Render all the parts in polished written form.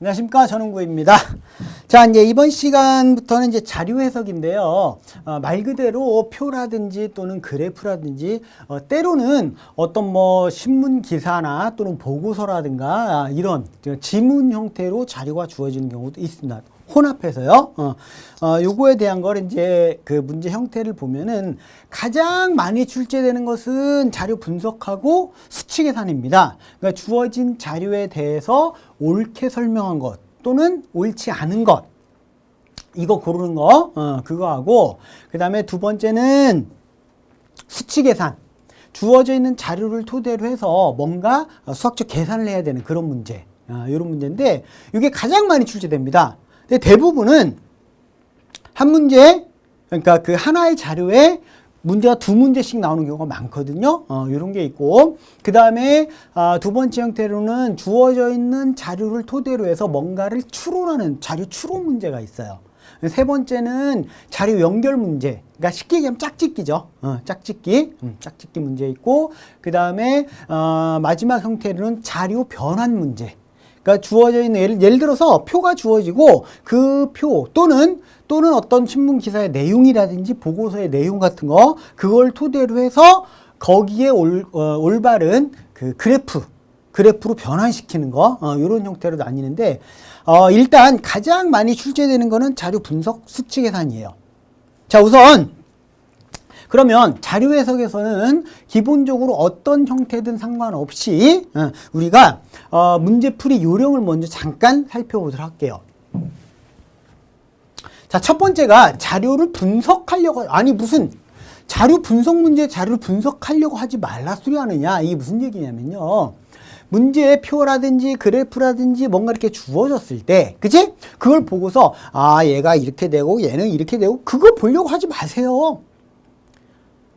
안녕하십니까, 전원구입니다. 자, 이제 이번 시간부터는 이제 자료 해석인데요. 말 그대로 표라든지 또는 그래프라든지 때로는 어떤 뭐 신문 기사나 또는 보고서라든가 이런 지문 형태로 자료가 주어지는 경우도 있습니다. 혼합해서요. 요거에 대한 걸 이제 그 문제 형태를 보면은 가장 많이 출제되는 것은 자료 분석하고 수치 계산입니다. 그러니까 주어진 자료에 대해서 옳게 설명한 것 또는 옳지 않은 것, 이거 고르는 거, 그거 하고, 그 다음에 두 번째는 수치 계산. 주어져 있는 자료를 토대로 해서 뭔가 수학적 계산을 해야 되는 그런 문제. 이런 문제인데, 이게 가장 많이 출제됩니다. 근데 대부분은 한 문제, 그러니까 그 하나의 자료에 문제가 두 문제씩 나오는 경우가 많거든요. 이런 게 있고, 그 다음에 두 번째 형태로는 주어져 있는 자료를 토대로 해서 뭔가를 추론하는 자료 추론 문제가 있어요. 세 번째는 자료 연결 문제, 그러니까 쉽게 얘기하면 짝짓기죠. 짝짓기 문제 있고, 그 다음에 마지막 형태로는 자료 변환 문제. 그러니까 주어져 있는 예를 들어서 표가 주어지고 그 표 또는 어떤 신문 기사의 내용이라든지 보고서의 내용 같은 거, 그걸 토대로 해서 거기에 올바른 그 그래프로 변환시키는 거, 이런 형태로 나뉘는데, 일단 가장 많이 출제되는 거는 자료 분석 수치 계산이에요. 자, 우선 그러면 자료 해석에서는 기본적으로 어떤 형태든 상관없이 우리가 문제풀이 요령을 먼저 잠깐 살펴보도록 할게요. 자, 첫 번째가 자료를 분석하려고, 아니 무슨 자료 분석 문제 자료를 분석하려고 하지 말라 소리 하느냐, 이게 무슨 얘기냐면요, 문제의 표라든지 그래프라든지 뭔가 이렇게 주어졌을 때, 그치? 그걸 보고서 얘가 이렇게 되고 얘는 이렇게 되고, 그거 보려고 하지 마세요.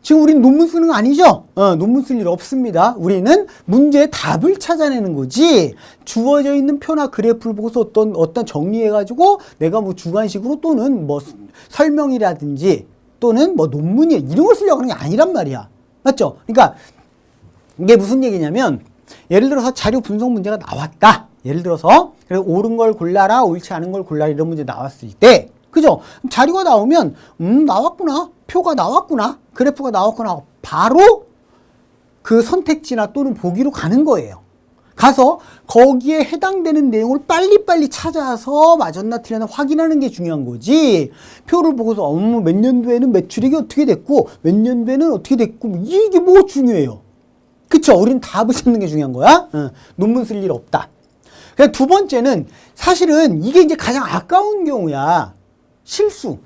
지금 우린 논문 쓰는 거 아니죠? 논문 쓸 일 없습니다. 우리는 문제의 답을 찾아내는 거지, 주어져 있는 표나 그래프를 보고서 어떤 정리해가지고 내가 뭐 주관식으로 또는 뭐 설명이라든지 또는 뭐 논문이 이런 걸 쓰려고 하는 게 아니란 말이야. 맞죠? 그러니까 이게 무슨 얘기냐면, 예를 들어서 자료 분석 문제가 나왔다. 예를 들어서 그래서 옳은 걸 골라라, 옳지 않은 걸 골라라, 이런 문제 나왔을 때, 그죠? 자료가 나오면 나왔구나, 표가 나왔구나, 그래프가 나왔구나, 바로 그 선택지나 또는 보기로 가는 거예요. 가서 거기에 해당되는 내용을 빨리빨리 찾아서 맞았나 틀렸나 확인하는 게 중요한 거지, 표를 보고서 몇 년도에는 매출액이 어떻게 됐고 몇 년도에는 어떻게 됐고, 이게 뭐 중요해요. 그쵸? 우린 답을 찾는 게 중요한 거야. 논문 쓸 일 없다. 그냥 두 번째는 사실은 이게 이제 가장 아까운 경우야. 실수.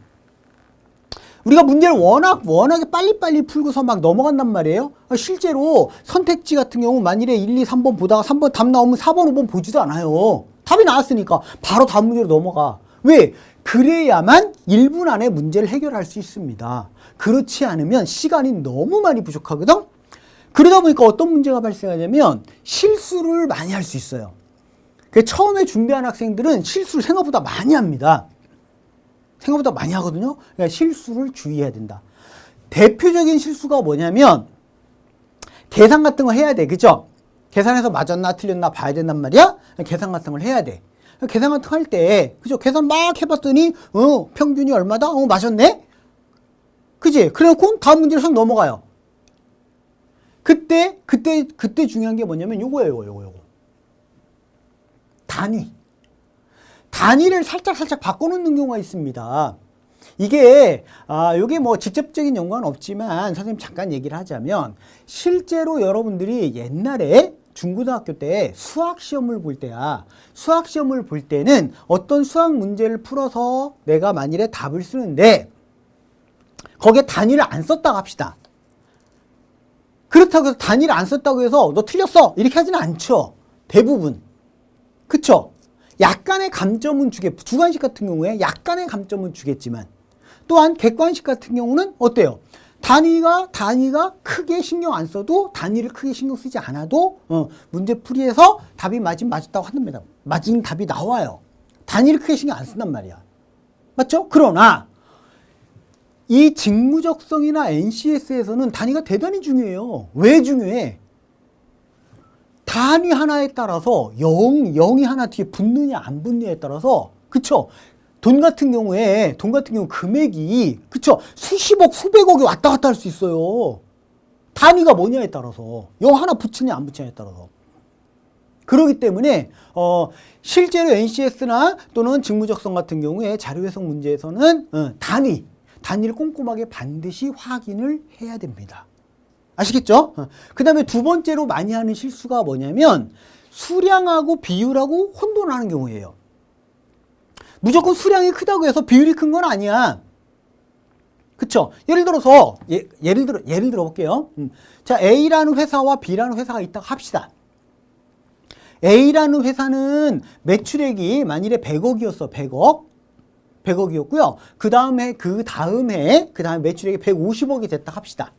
우리가 문제를 워낙에 빨리빨리 풀고서 막 넘어간단 말이에요. 실제로 선택지 같은 경우 만일에 1, 2, 3번 보다가 3번 답 나오면 4번, 5번 보지도 않아요. 답이 나왔으니까 바로 다음 문제로 넘어가. 왜? 그래야만 1분 안에 문제를 해결할 수 있습니다. 그렇지 않으면 시간이 너무 많이 부족하거든? 그러다 보니까 어떤 문제가 발생하냐면 실수를 많이 할 수 있어요. 처음에 준비한 학생들은 실수를 생각보다 많이 합니다. 생각보다 많이 하거든요. 그러니까 실수를 주의해야 된다. 대표적인 실수가 뭐냐면 계산 같은 거 해야 돼. 그죠? 계산해서 맞았나 틀렸나 봐야 된단 말이야. 계산 같은 걸 해야 돼. 계산 같은 거 할 때, 그죠? 계산 막 해봤더니 평균이 얼마다? 맞았네? 그지? 그래놓고 다음 문제로 싹 넘어가요. 그때 중요한 게 뭐냐면 요거. 단위를 살짝 바꿔놓는 경우가 있습니다. 요게 뭐 직접적인 연관은 없지만 선생님 잠깐 얘기를 하자면, 실제로 여러분들이 옛날에 중고등학교 때 수학 시험을 볼 때는 어떤 수학 문제를 풀어서 내가 만일에 답을 쓰는데 거기에 단위를 안 썼다고 합시다. 그렇다고 해서 단위를 안 썼다고 해서 너 틀렸어 이렇게 하지는 않죠. 대부분. 그쵸? 약간의 감점은 주관식 같은 경우에 약간의 감점은 주겠지만, 또한 객관식 같은 경우는 어때요? 단위가 크게 신경 안 써도, 단위를 크게 신경 쓰지 않아도 문제풀이에서 답이 맞았다고 한답니다. 맞은 답이 나와요. 단위를 크게 신경 안 쓴단 말이야. 맞죠? 그러나 이 직무적성이나 NCS에서는 단위가 대단히 중요해요. 왜 중요해? 단위 하나에 따라서 0이 하나 뒤에 붙느냐 안 붙느냐에 따라서, 그쵸? 돈 같은 경우 금액이, 그쵸? 수십억, 수백억이 왔다 갔다 할 수 있어요. 단위가 뭐냐에 따라서, 0 하나 붙이냐 안 붙이냐에 따라서. 그렇기 때문에 실제로 NCS나 또는 직무적성 같은 경우에 자료 해석 문제에서는 단위를 꼼꼼하게 반드시 확인을 해야 됩니다. 아시겠죠? 그 다음에 두 번째로 많이 하는 실수가 뭐냐면 수량하고 비율하고 혼돈하는 경우예요. 무조건 수량이 크다고 해서 비율이 큰 건 아니야. 그쵸? 예를 들어서 예를 들어 볼게요. 자, A라는 회사와 B라는 회사가 있다고 합시다. A라는 회사는 매출액이 만일에 100억이었어. 100억이었고요. 그 다음에 매출액이 150억이 됐다 합시다.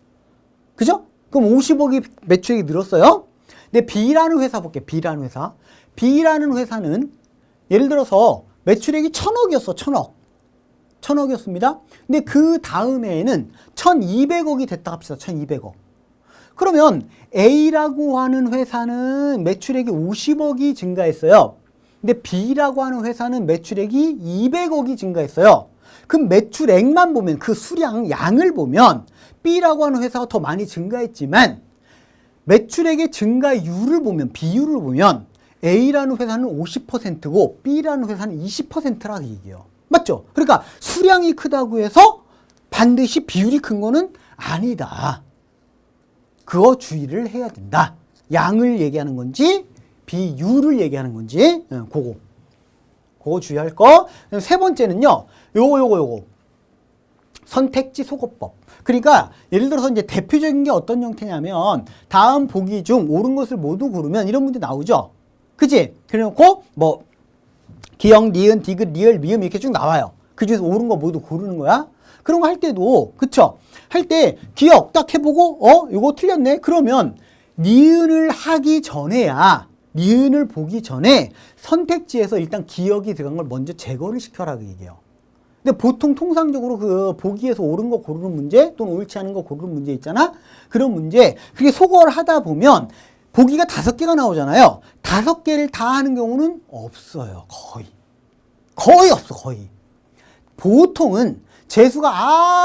그죠? 그럼 50억이 매출액이 늘었어요. 근데 B라는 회사 볼게요. B라는 회사는 예를 들어서 매출액이 1000억이었어. 1000억이었습니다. 근데 그 다음에는 1200억이 됐다 합시다. 1200억. 그러면 A라고 하는 회사는 매출액이 50억이 증가했어요. 근데 B라고 하는 회사는 매출액이 200억이 증가했어요. 그럼 매출액만 보면 그 수량, 양을 보면 B라고 하는 회사가 더 많이 증가했지만 매출액의 증가율을 보면, 비율을 보면 A라는 회사는 50%고 B라는 회사는 20%라고 얘기해요. 맞죠? 그러니까 수량이 크다고 해서 반드시 비율이 큰 거는 아니다. 그거 주의를 해야 된다. 양을 얘기하는 건지 비율을 얘기하는 건지 그거 주의할 거. 세 번째는요. 요거 선택지 속어법. 그러니까 예를 들어서 이제 대표적인 게 어떤 형태냐면 다음 보기 중 옳은 것을 모두 고르면 이런 문제 나오죠. 그치? 그래놓고 뭐 기역, 니은, 디귿, 리을, 미음 이렇게 쭉 나와요. 그 중에서 옳은 거 모두 고르는 거야. 그런 거 할 때도, 그쵸? 할 때 기억 딱 해보고 이거 틀렸네. 그러면 니은을 보기 전에 선택지에서 일단 기억이 들어간 걸 먼저 제거를 시켜라 그 얘기예요. 근데 보통 통상적으로 그 보기에서 옳은 거 고르는 문제 또는 옳지 않은 거 고르는 문제 있잖아. 그런 문제 그게 소거를 하다 보면 보기가 5개가 나오잖아요. 5개를 다 하는 경우는 없어요. 거의 없어. 보통은 재수가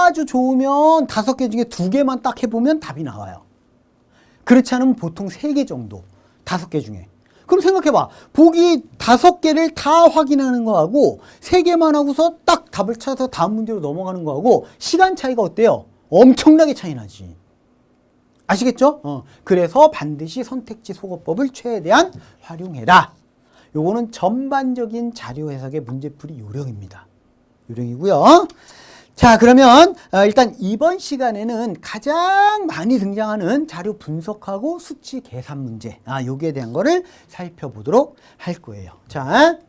아주 좋으면 5개 중에 2개만 딱 해보면 답이 나와요. 그렇지 않으면 보통 3개 정도, 5개 중에. 그럼 생각해봐. 보기 5개를 다 확인하는 거하고 3개만 하고서 딱 답을 찾아서 다음 문제로 넘어가는 거하고 시간 차이가 어때요? 엄청나게 차이 나지. 아시겠죠? 그래서 반드시 선택지 속어법을 최대한 활용해라. 요거는 전반적인 자료 해석의 문제풀이 요령이고요. 자, 그러면 일단 이번 시간에는 가장 많이 등장하는 자료 분석하고 수치 계산 문제, 여기에 대한 거를 살펴보도록 할 거예요. 자,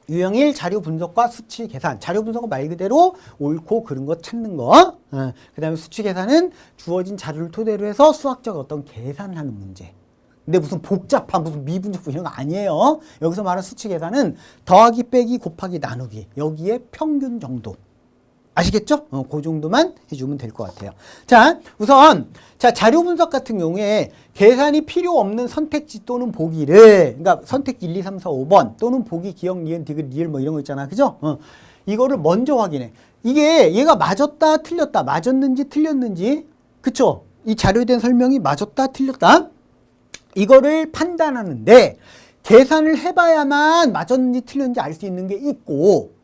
유형 1 자료 분석과 수치 계산. 자료 분석은 말 그대로 옳고 그른 거 찾는 거. 그 다음에 수치 계산은 주어진 자료를 토대로 해서 수학적 어떤 계산을 하는 문제. 근데 무슨 복잡한 무슨 미분적분 이런 거 아니에요. 여기서 말하는 수치 계산은 더하기, 빼기, 곱하기, 나누기. 여기에 평균 정도. 아시겠죠? 그 정도만 해주면 될 것 같아요. 자, 우선 자료 분석 같은 경우에 계산이 필요 없는 선택지 또는 보기를, 그러니까 선택지 1, 2, 3, 4, 5번 또는 보기, 기역, 니은, 디귿, 리을 뭐 이런 거 있잖아. 그죠? 이거를 먼저 확인해. 이게 얘가 맞았다, 틀렸다, 맞았는지 틀렸는지, 그쵸? 이 자료에 대한 설명이 맞았다, 틀렸다. 이거를 판단하는데 계산을 해봐야만 맞았는지 틀렸는지 알 수 있는 게 있고,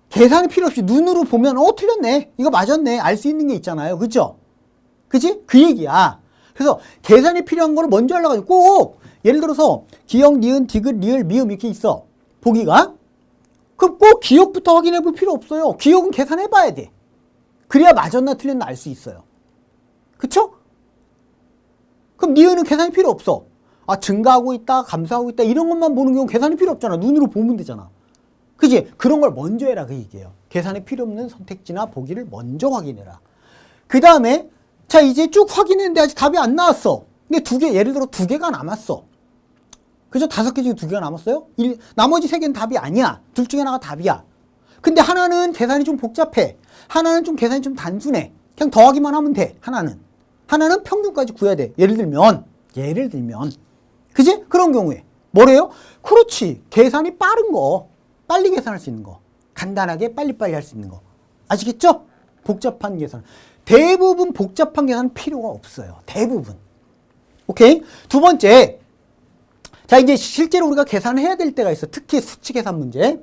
계산이 필요 없이 눈으로 보면 틀렸네, 이거 맞았네 알 수 있는 게 있잖아요. 그죠? 그치? 그 얘기야. 그래서 계산이 필요한 거를 먼저 하려고 하죠. 꼭 예를 들어서 기역, 니은, 디귿, 리을, 미음 이렇게 있어, 보기가. 그럼 꼭 기역부터 확인해 볼 필요 없어요. 기역은 계산해 봐야 돼. 그래야 맞았나 틀렸나 알 수 있어요. 그쵸? 그럼 니은은 계산이 필요 없어. 증가하고 있다, 감소하고 있다 이런 것만 보는 경우 계산이 필요 없잖아. 눈으로 보면 되잖아. 그치? 그런 걸 먼저 해라 그 얘기예요. 계산이 필요 없는 선택지나 보기를 먼저 확인해라. 그 다음에 자, 이제 쭉 확인했는데 아직 답이 안 나왔어. 근데 예를 들어 2개가 남았어. 그죠? 5개 중에 2개가 남았어요? 나머지 3개는 답이 아니야. 둘 중에 하나가 답이야. 근데 하나는 계산이 좀 복잡해. 하나는 좀 계산이 좀 단순해. 그냥 더하기만 하면 돼. 하나는 평균까지 구해야 돼. 예를 들면 그지? 그런 경우에 뭐래요? 그렇지. 계산이 빠른 거. 빨리 계산할 수 있는 거. 간단하게 빨리빨리 할 수 있는 거. 아시겠죠? 복잡한 계산. 대부분 복잡한 계산은 필요가 없어요. 대부분. 오케이? 두 번째. 자, 이제 실제로 우리가 계산을 해야 될 때가 있어. 특히 수치 계산 문제.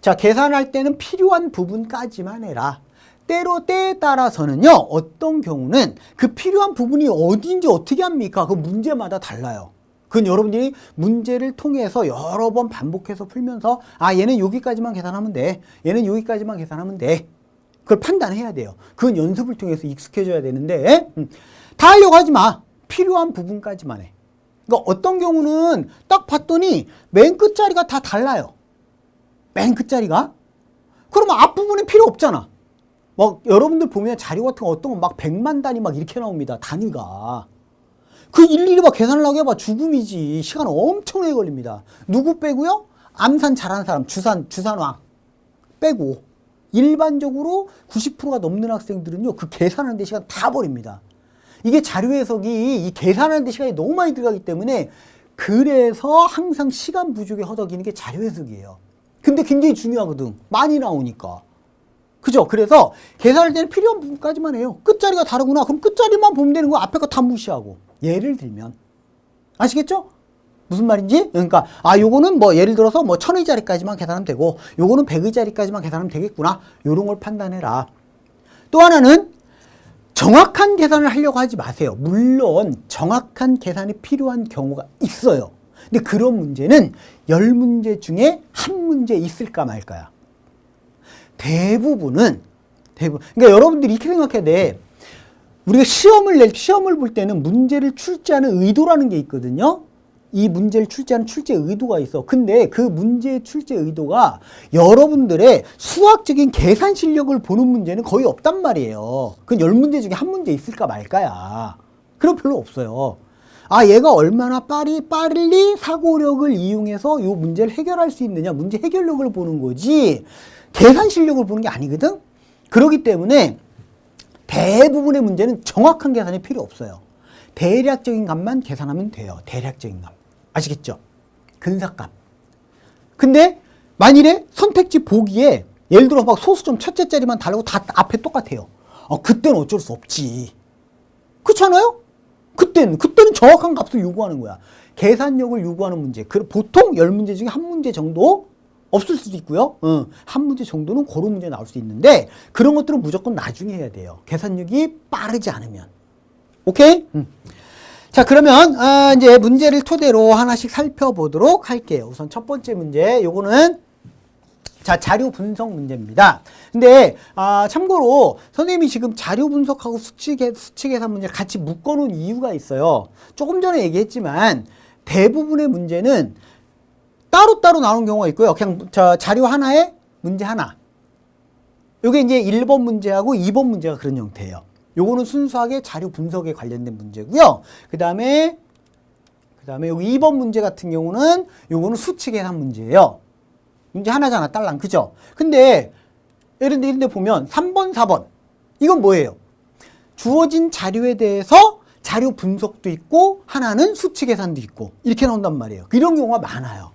자, 계산할 때는 필요한 부분까지만 해라. 때에 따라서는요, 어떤 경우는 그 필요한 부분이 어디인지 어떻게 합니까? 그 문제마다 달라요. 그건 여러분들이 문제를 통해서 여러 번 반복해서 풀면서, 아, 얘는 여기까지만 계산하면 돼. 얘는 여기까지만 계산하면 돼. 그걸 판단해야 돼요. 그건 연습을 통해서 익숙해져야 되는데, 다 하려고 하지 마. 필요한 부분까지만 해. 그러니까 어떤 경우는 딱 봤더니 맨 끝자리가 다 달라요. 맨 끝자리가. 그러면 앞부분이 필요 없잖아. 막 여러분들 보면 자료 같은 거 어떤 거 막 100만 단위 막 이렇게 나옵니다. 단위가. 그 일일이 막 계산을 하게 해봐 죽음이지. 시간 엄청나게 걸립니다. 누구 빼고요? 암산 잘하는 사람, 주산왕 빼고. 일반적으로 90%가 넘는 학생들은요, 그 계산하는 데 시간 다 버립니다. 이게 자료 해석이 이 계산하는 데 시간이 너무 많이 들어가기 때문에 그래서 항상 시간 부족에 허덕이는 게 자료 해석이에요. 근데 굉장히 중요하거든. 많이 나오니까. 그죠? 그래서 계산할 때는 필요한 부분까지만 해요. 끝자리가 다르구나. 그럼 끝자리만 보면 되는 거 앞에 거 다 무시하고. 예를 들면. 아시겠죠? 무슨 말인지? 그러니까, 아, 요거는 뭐 예를 들어서 뭐 1000의자리까지만 계산하면 되고, 요거는 100의자리까지만 계산하면 되겠구나. 요런 걸 판단해라. 또 하나는 정확한 계산을 하려고 하지 마세요. 물론 정확한 계산이 필요한 경우가 있어요. 근데 그런 문제는 10문제 중에 한 문제 있을까 말까야. 대부분은 그러니까 여러분들이 이렇게 생각해야 돼. 우리가 시험을 볼 때는 문제를 출제하는 의도라는 게 있거든요. 이 문제를 출제하는 출제 의도가 있어. 근데 그 문제의 출제 의도가 여러분들의 수학적인 계산 실력을 보는 문제는 거의 없단 말이에요. 그건 10문제 중에 한 문제 있을까 말까야. 그럼 별로 없어요. 아, 얘가 얼마나 빨리 사고력을 이용해서 이 문제를 해결할 수 있느냐, 문제 해결력을 보는 거지 계산 실력을 보는 게 아니거든. 그렇기 때문에 대부분의 문제는 정확한 계산이 필요 없어요. 대략적인 값만 계산하면 돼요. 대략적인 값. 아시겠죠? 근사값. 근데 만일에 선택지 보기에 예를 들어 막 소수점 첫째 자리만 다르고 다 앞에 똑같아요. 그때는 어쩔 수 없지. 그렇잖아요? 그때는 정확한 값을 요구하는 거야. 계산력을 요구하는 문제. 보통 10문제 중에 한 문제 정도 없을 수도 있고요. 한 문제 정도는 그런 문제 나올 수 있는데 그런 것들은 무조건 나중에 해야 돼요. 계산력이 빠르지 않으면. 오케이? 자, 그러면 이제 문제를 토대로 하나씩 살펴보도록 할게요. 우선 첫 번째 문제, 요거는 자, 자료 분석 문제입니다. 근데 참고로 선생님이 지금 자료 분석하고 수치 계산 문제를 같이 묶어놓은 이유가 있어요. 조금 전에 얘기했지만 대부분의 문제는 따로따로 나오는 경우가 있고요. 그냥 자료 하나에 문제 하나. 요게 이제 1번 문제하고 2번 문제가 그런 형태예요. 요거는 순수하게 자료 분석에 관련된 문제고요. 그 다음에 여기 2번 문제 같은 경우는 요거는 수치 계산 문제예요. 문제 하나잖아, 딸랑. 그죠? 근데 이런 데 보면 3번, 4번. 이건 뭐예요? 주어진 자료에 대해서 자료 분석도 있고 하나는 수치 계산도 있고 이렇게 나온단 말이에요. 이런 경우가 많아요.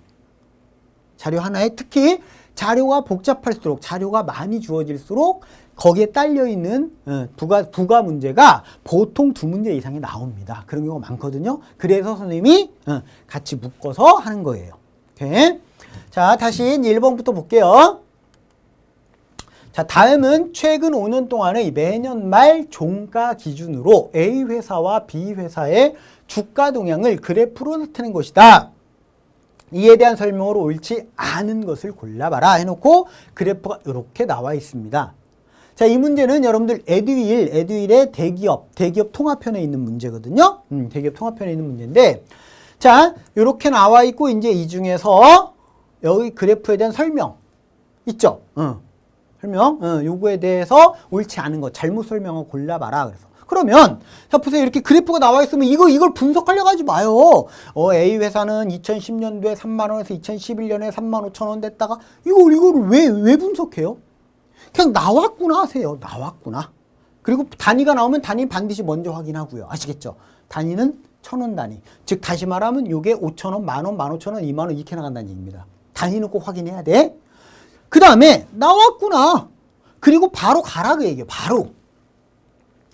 자료 하나에 특히 자료가 복잡할수록 자료가 많이 주어질수록 거기에 딸려있는 부가 문제가 보통 2문제 이상이 나옵니다. 그런 경우가 많거든요. 그래서 선생님이 같이 묶어서 하는 거예요. 오케이. 자, 다시 1번부터 볼게요. 자, 다음은 최근 5년 동안의 매년 말 종가 기준으로 A 회사와 B 회사의 주가 동향을 그래프로 나타낸 것이다. 이에 대한 설명으로 옳지 않은 것을 골라봐라 해놓고 그래프가 이렇게 나와 있습니다. 자, 이 문제는 여러분들 에듀윌의 대기업 통합편에 있는 문제거든요. 대기업 통합편에 있는 문제인데, 자, 이렇게 나와 있고, 이제 이 중에서 여기 그래프에 대한 설명 있죠? 설명, 요거에 대해서 옳지 않은 것, 잘못 설명하고 골라봐라. 그래서. 그러면, 자, 보세요. 이렇게 그래프가 나와 있으면 이걸 분석하려고 하지 마요. A 회사는 2010년도에 3만원에서 2011년에 35,000원 됐다가, 이거를 왜 분석해요? 그냥 나왔구나 하세요. 나왔구나. 그리고 단위가 나오면 단위 반드시 먼저 확인하고요. 아시겠죠? 단위는 천원 단위. 즉 다시 말하면 요게 5,000원, 만원, 15,000원, 20,000원 이렇게 나간다는 얘기입니다. 단위는 꼭 확인해야 돼. 그 다음에 나왔구나. 그리고 바로 가라 그 얘기예요. 바로.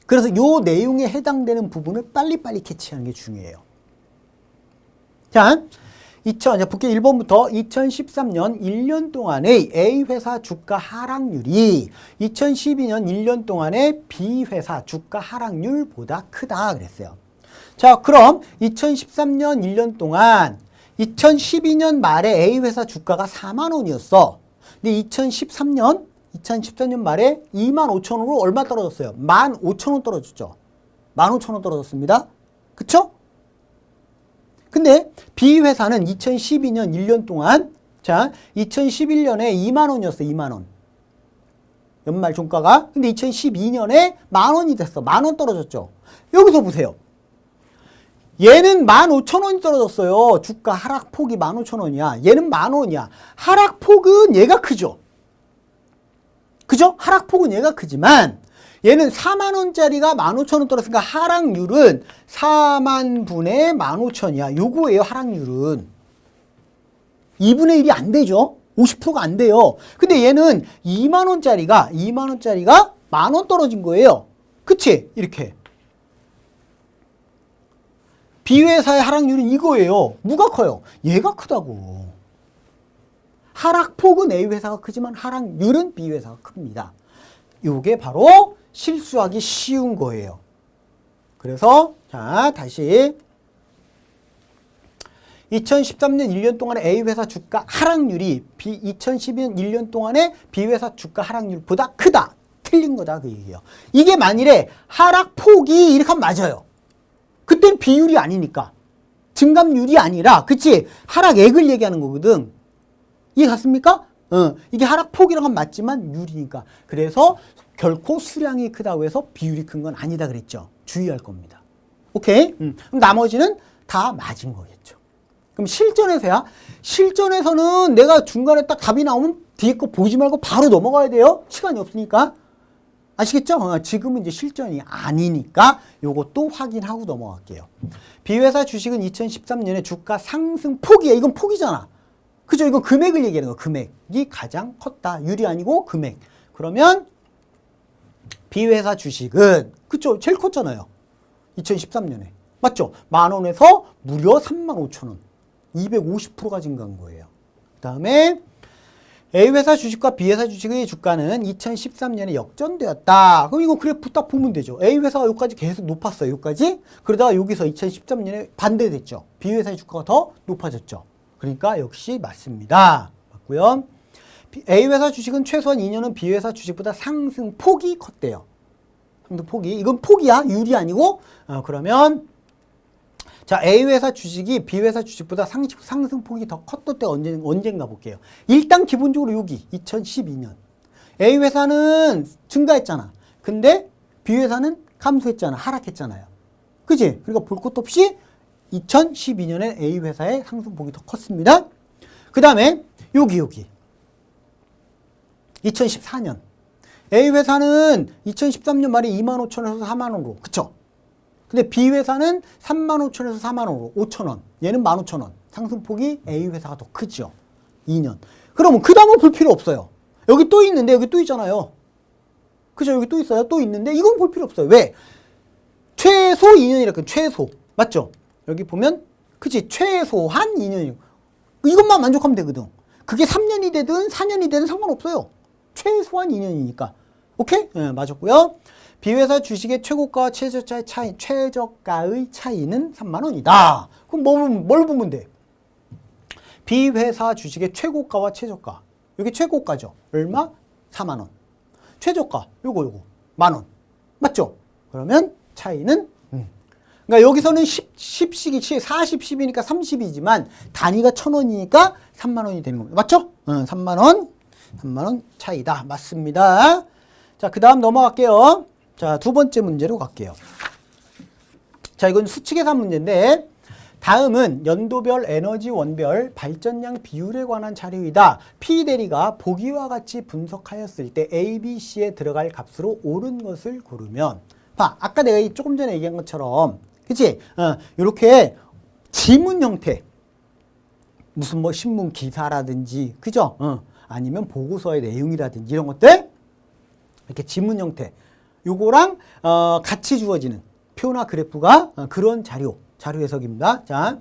그래서 요 내용에 해당되는 부분을 빨리빨리 캐치하는 게 중요해요. 자, 볼게요. 1번부터 2013년 1년 동안의 A회사 주가 하락률이 2012년 1년 동안의 B회사 주가 하락률보다 크다 그랬어요. 자, 그럼 2013년 1년 동안 2012년 말에 A회사 주가가 4만 원이었어. 근데 2013년 말에 25,000원으로 얼마 떨어졌어요? 15,000원 떨어졌죠. 15,000원 떨어졌습니다. 그쵸? 근데 B회사는 2012년 1년 동안, 자, 2011년에 2만 원이었어, 2만 원. 연말 종가가. 근데 2012년에 만 원이 됐어. 만 원 떨어졌죠. 여기서 보세요. 얘는 15,000원이 떨어졌어요. 주가 하락폭이 15,000원이야. 얘는 만 원이야. 하락폭은 얘가 크죠. 그죠? 하락폭은 얘가 크지만 얘는 4만 원짜리가 15,000원 떨어졌으니까 하락률은 4만 분의 15,000이야. 요거예요, 하락률은. 2분의 1이 안 되죠. 50%가 안 돼요. 근데 얘는 2만 원짜리가 만 원 떨어진 거예요. 그치? 이렇게. B회사의 하락률은 이거예요. 누가 커요? 얘가 크다고. 하락폭은 A회사가 크지만 하락률은 B회사가 큽니다. 요게 바로 실수하기 쉬운 거예요. 그래서 자, 다시 2013년 1년 동안의 A회사 주가 하락률이 2012년 1년 동안의 B회사 주가 하락률보다 크다. 틀린 거다 그 얘기예요. 이게 만일에 하락폭이 이렇게 하면 맞아요. 그땐 비율이 아니니까. 증감률이 아니라, 그치? 하락액을 얘기하는 거거든. 이해 갔습니까? 이게 하락폭이라고 하면 맞지만 율이니까. 그래서 결코 수량이 크다고 해서 비율이 큰 건 아니다 그랬죠. 주의할 겁니다. 오케이? 그럼 나머지는 다 맞은 거겠죠. 그럼 실전에서야? 실전에서는 내가 중간에 딱 답이 나오면 뒤에 거 보지 말고 바로 넘어가야 돼요. 시간이 없으니까. 아시겠죠? 지금은 이제 실전이 아니니까 요것도 확인하고 넘어갈게요. B회사 주식은 2013년에 주가 상승 폭이에요. 이건 폭이잖아. 그죠? 이건 금액을 얘기하는 거. 금액이 가장 컸다. 율이 아니고 금액. 그러면 B회사 주식은 그쵸? 제일 컸잖아요. 2013년에. 맞죠? 만 원에서 무려 35,000원. 250%가 증가한 거예요. 그 다음에 A회사 주식과 B회사 주식의 주가는 2013년에 역전되었다. 그럼 이거 그래프 딱 보면 되죠. A회사가 여기까지 계속 높았어요. 여기까지. 그러다가 여기서 2013년에 반대됐죠. B회사의 주가가 더 높아졌죠. 그러니까 역시 맞습니다. 맞고요. A회사 주식은 최소한 2년은 B회사 주식보다 상승폭이 컸대요. 상승폭이. 이건 폭이야. 율이 아니고. 그러면 자, A회사 주식이 B회사 주식보다 상승폭이 더 컸던 때 언젠가 볼게요. 일단 기본적으로 여기 2012년. A회사는 증가했잖아. 근데 B회사는 감소했잖아. 하락했잖아요. 그치? 그러니까 볼 것도 없이 2012년에 A회사의 상승폭이 더 컸습니다. 그 다음에 여기 2014년 A회사는 2013년 말에 25,000원에서 4만원으로 그쵸? 근데 B회사는 35,000원에서 4만원으로 5,000원 얘는 15,000원 상승폭이 A회사가 더 크죠. 2년. 그러면 그 다음은 볼 필요 없어요. 여기 또 있는데 여기 또 있잖아요. 그죠? 여기 또 있어요. 또 있는데 이건 볼 필요 없어요. 왜? 최소 2년이랄까 최소. 맞죠? 여기 보면 그치? 최소한 2년이고 이것만 만족하면 되거든. 그게 3년이 되든 4년이 되든 상관없어요. 최소한 2년이니까. 오케이? 네, 맞았고요. B회사 주식의 최고가와 최저가의 차이는 3만 원이다. 그럼 뭘 보면 돼? B회사 주식의 최고가와 최저가. 이게 최고가죠. 얼마? 4만 원. 최저가. 요거. 만 원. 맞죠? 그러면 차이는 그러니까 여기서는 10씩이 40, 10이니까 30이지만 단위가 1,000원이니까 3만 원이 되는 겁니다. 맞죠? 3만 원 차이다. 맞습니다. 자, 그 다음 넘어갈게요. 자, 두 번째 문제로 갈게요. 자, 이건 수치 계산 문제인데 다음은 연도별 에너지 원별 발전량 비율에 관한 자료이다. P 대리가 보기와 같이 분석하였을 때 A, B, C에 들어갈 값으로 옳은 것을 고르면 봐, 아까 내가 조금 전에 얘기한 것처럼 그치? 이렇게 지문 형태. 무슨 뭐 신문 기사라든지, 그죠? 아니면 보고서의 내용이라든지 이런 것들. 이렇게 지문 형태. 요거랑, 같이 주어지는 표나 그래프가 그런 자료 해석입니다. 자.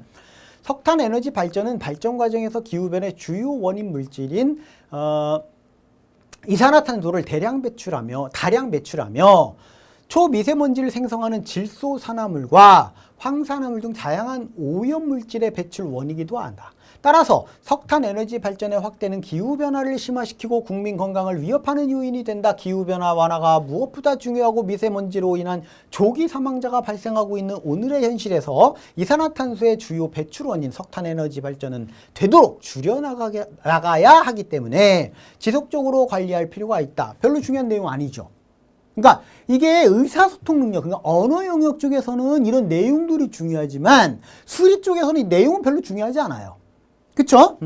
석탄 에너지 발전은 발전 과정에서 기후변의 주요 원인 물질인 이산화탄소를 다량 배출하며 초미세먼지를 생성하는 질소산화물과 황산화물 등 다양한 오염물질의 배출 원이기도 한다. 따라서 석탄 에너지 발전의 확대는 기후변화를 심화시키고 국민 건강을 위협하는 요인이 된다. 기후변화 완화가 무엇보다 중요하고 미세먼지로 인한 조기 사망자가 발생하고 있는 오늘의 현실에서 이산화탄소의 주요 배출 원인 석탄 에너지 발전은 되도록 줄여나가야 하기 때문에 지속적으로 관리할 필요가 있다. 별로 중요한 내용 아니죠. 그러니까 이게 의사소통 능력, 그러니까 언어 영역 쪽에서는 이런 내용들이 중요하지만 수리 쪽에서는 이 내용은 별로 중요하지 않아요. 그쵸?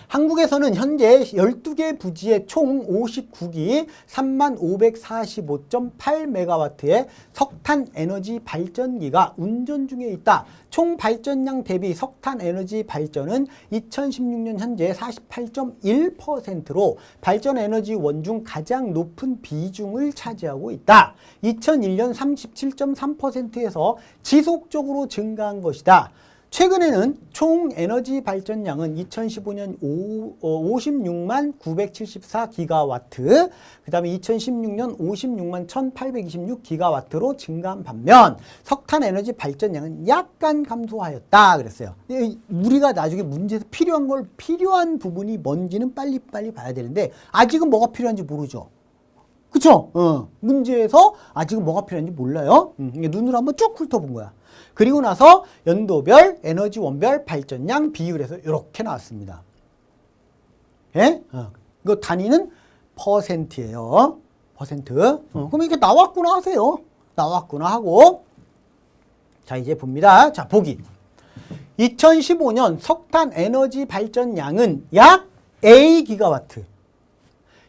한국에서는 현재 12개 부지에 총 59기 3545.8MW의 석탄 에너지 발전기가 운전 중에 있다. 총 발전량 대비 석탄 에너지 발전은 2016년 현재 48.1%로 발전 에너지 원 중 가장 높은 비중을 차지하고 있다. 2001년 37.3%에서 지속적으로 증가한 것이다. 최근에는 총 에너지 발전량은 2015년 56만 974기가와트, 그 다음에 2016년 56만 1826기가와트로 증가한 반면 석탄 에너지 발전량은 약간 감소하였다 그랬어요. 우리가 나중에 문제에서 필요한 부분이 뭔지는 빨리빨리 봐야 되는데 아직은 뭐가 필요한지 모르죠. 그쵸? 문제에서 아직은 뭐가 필요한지 몰라요. 눈으로 한번 쭉 훑어본 거야. 그리고 나서 연도별 에너지 원별 발전량 비율에서 이렇게 나왔습니다. 예? 이거 단위는 퍼센트예요. 퍼센트. 그럼 이렇게 나왔구나 하세요. 나왔구나 하고. 자, 이제 봅니다. 자, 보기. 2015년 석탄 에너지 발전량은 약 A 기가와트.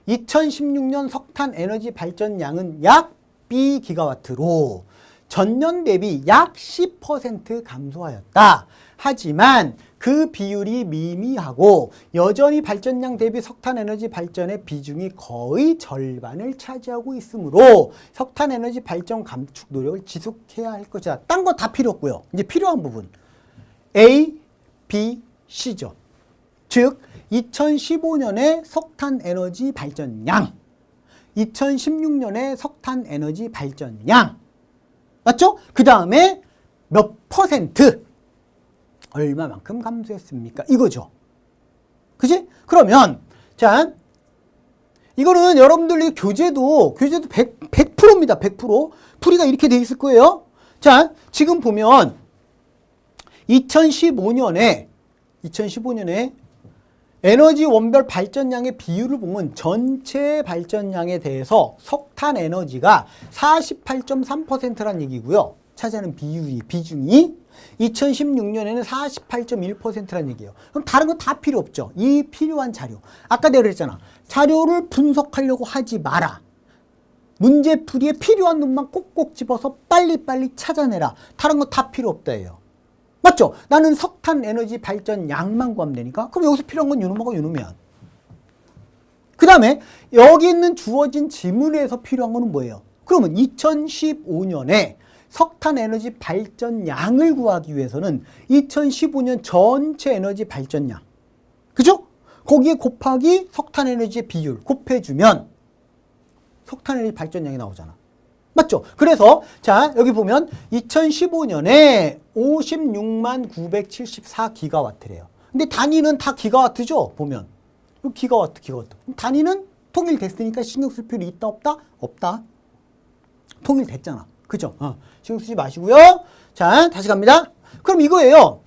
2016년 석탄 에너지 발전량은 약 B 기가와트로 전년 대비 약 10% 감소하였다. 하지만 그 비율이 미미하고 여전히 발전량 대비 석탄 에너지 발전의 비중이 거의 절반을 차지하고 있으므로 석탄 에너지 발전 감축 노력을 지속해야 할 것이다. 딴 거 다 필요 없고요. 이제 필요한 부분 A, B, C죠. 즉 2015년에 석탄 에너지 발전량, 2016년에 석탄 에너지 발전량, 맞죠? 그 다음에 몇 퍼센트 얼마만큼 감소했습니까? 이거죠. 그지? 그러면 자, 이거는 여러분들이 교재도 100%입니다. 100%. 풀이가 이렇게 돼 있을 거예요. 자, 지금 보면 2015년에 에너지 원별 발전량의 비율을 보면 전체 발전량에 대해서 석탄 에너지가 48.3%란 얘기고요. 차지하는 비중이 2016년에는 48.1%란 얘기예요. 그럼 다른 거 다 필요 없죠. 이 필요한 자료. 아까 내가 그랬잖아. 자료를 분석하려고 하지 마라. 문제풀이에 필요한 놈만 꼭꼭 집어서 빨리빨리 찾아내라. 다른 거 다 필요 없다예요. 맞죠? 나는 석탄 에너지 발전 양만 구하면 되니까. 그럼 여기서 필요한 건 요놈하고 요놈이야. 그 다음에 여기 있는 주어진 지문에서 필요한 거는 뭐예요? 그러면 2015년에 석탄 에너지 발전량을 구하기 위해서는 2015년 전체 에너지 발전량, 그죠? 거기에 곱하기 석탄 에너지의 비율 곱해주면 석탄 에너지 발전량이 나오잖아. 맞죠? 그래서 자, 여기 보면 2015년에 56만 974기가와트래요. 근데 단위는 다 기가와트죠? 보면. 기가와트. 단위는 통일됐으니까 신경 쓸 필요 있다 없다? 없다. 통일됐잖아. 그죠? 신경 쓰지 마시고요. 자, 다시 갑니다. 그럼 이거예요.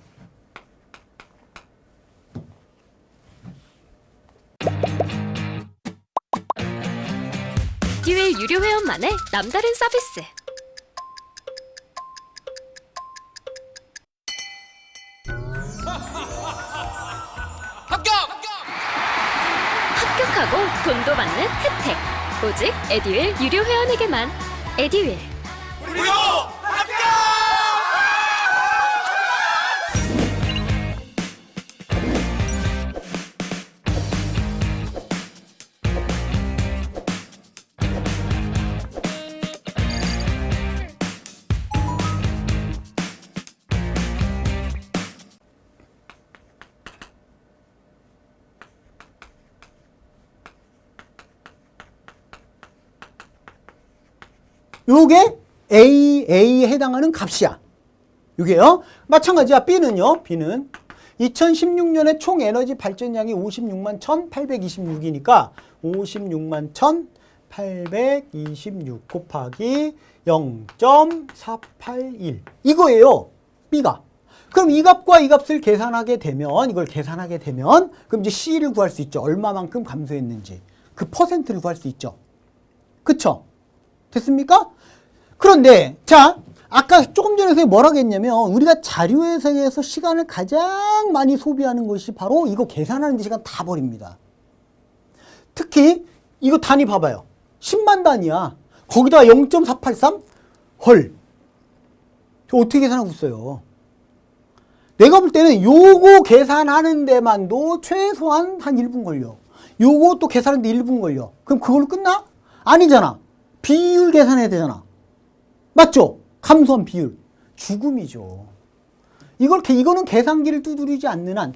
에듀윌 유료 회원만의 남다른 서비스. 합격하고 돈도 받는 혜택. 오직 에듀윌 유료 회원에게만. 에듀윌. 무료 합격! 요게 A에 해당하는 값이야. 요게요. 마찬가지야. B는요. B는 2016년에 총 에너지 발전량이 56만 1826이니까 56만 1826 곱하기 0.481 이거예요. B가. 그럼 이 값과 이 값을 계산하게 되면 이걸 계산하게 되면 그럼 이제 C를 구할 수 있죠. 얼마만큼 감소했는지. 그 퍼센트를 구할 수 있죠. 그쵸? 됐습니까? 그런데 자 아까 조금 전에 선생님이 뭐라고 했냐면 우리가 자료 해석에서 시간을 가장 많이 소비하는 것이 바로 이거 계산하는 데 시간 다 버립니다. 특히 이거 단위 봐봐요. 10만 단위야. 거기다가 0.483? 헐. 저 어떻게 계산하고 있어요? 내가 볼 때는 요거 계산하는 데만도 최소한 한 1분 걸려. 요거 또 계산하는데 1분 걸려. 그럼 그걸로 끝나? 아니잖아. 비율 계산해야 되잖아. 맞죠? 감소한 비율. 죽음이죠. 이거는 계산기를 두드리지 않는 한,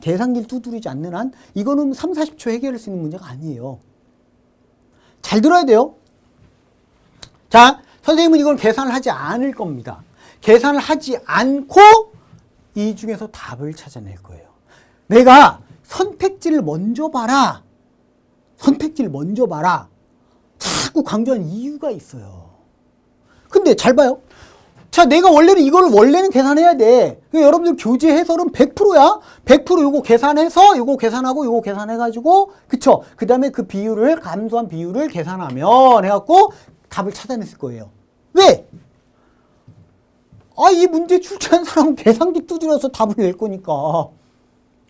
이거는 3, 40초 해결할 수 있는 문제가 아니에요. 잘 들어야 돼요. 자, 선생님은 이걸 계산을 하지 않을 겁니다. 계산을 하지 않고 이 중에서 답을 찾아낼 거예요. 내가 선택지를 먼저 봐라. 자꾸 강조하는 이유가 있어요. 근데 잘 봐요. 자, 내가 원래는 계산해야 돼. 그러니까 여러분들 교재 해설은 100%야. 100% 요거 계산해서 요거 계산하고 요거 계산해가지고 그쵸? 그 다음에 그 비율을 감소한 비율을 계산하면 해갖고 답을 찾아냈을 거예요. 왜? 이 문제 출제한 사람은 계산기 두드려서 답을 낼 거니까.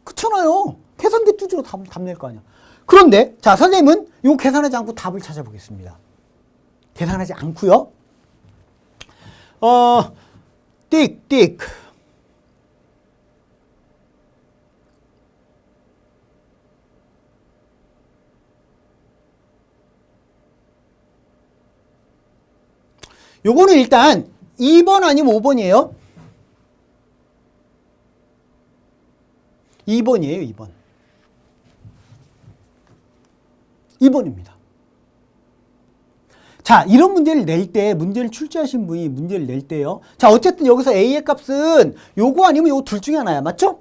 그렇잖아요. 계산기 두드려 답 낼 거 아니야. 그런데 자 선생님은 이거 계산하지 않고 답을 찾아보겠습니다. 계산하지 않고요. 띡. 요거는 일단 2번 아니면 5번이에요? 2번이에요, 2번. 2번입니다. 자, 이런 문제를 낼 때, 문제를 출제하신 분이 문제를 낼 때요. 자, 어쨌든 여기서 A의 값은 요거 아니면 요거 둘 중에 하나야. 맞죠?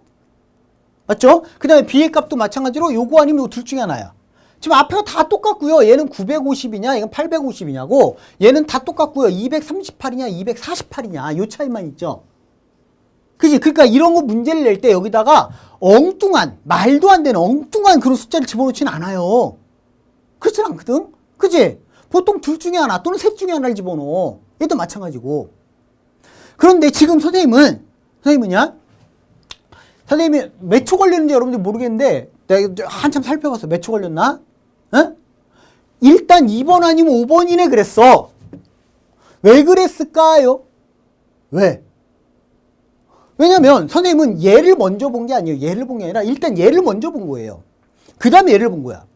맞죠? 그 다음에 B의 값도 마찬가지로 요거 아니면 요거 둘 중에 하나야. 지금 앞에가 다 똑같고요. 얘는 950이냐, 이건 850이냐고. 얘는 다 똑같고요. 238이냐, 248이냐. 요 차이만 있죠. 그지? 그러니까 이런 거 문제를 낼 때 여기다가 엉뚱한, 말도 안 되는 엉뚱한 그런 숫자를 집어넣지는 않아요. 그렇진 않거든? 그지? 보통 둘 중에 하나 또는 셋 중에 하나를 집어넣어. 얘도 마찬가지고. 그런데 지금 선생님이 몇 초 걸리는지 여러분들 모르겠는데 내가 한참 살펴봤어. 몇 초 걸렸나? 어? 일단 2번 아니면 5번이네 그랬어. 왜 그랬을까요? 왜? 왜냐면 선생님은 얘를 먼저 본 게 아니에요. 얘를 본 게 아니라 일단 얘를 먼저 본 거예요. 그 다음에 얘를 본 거야.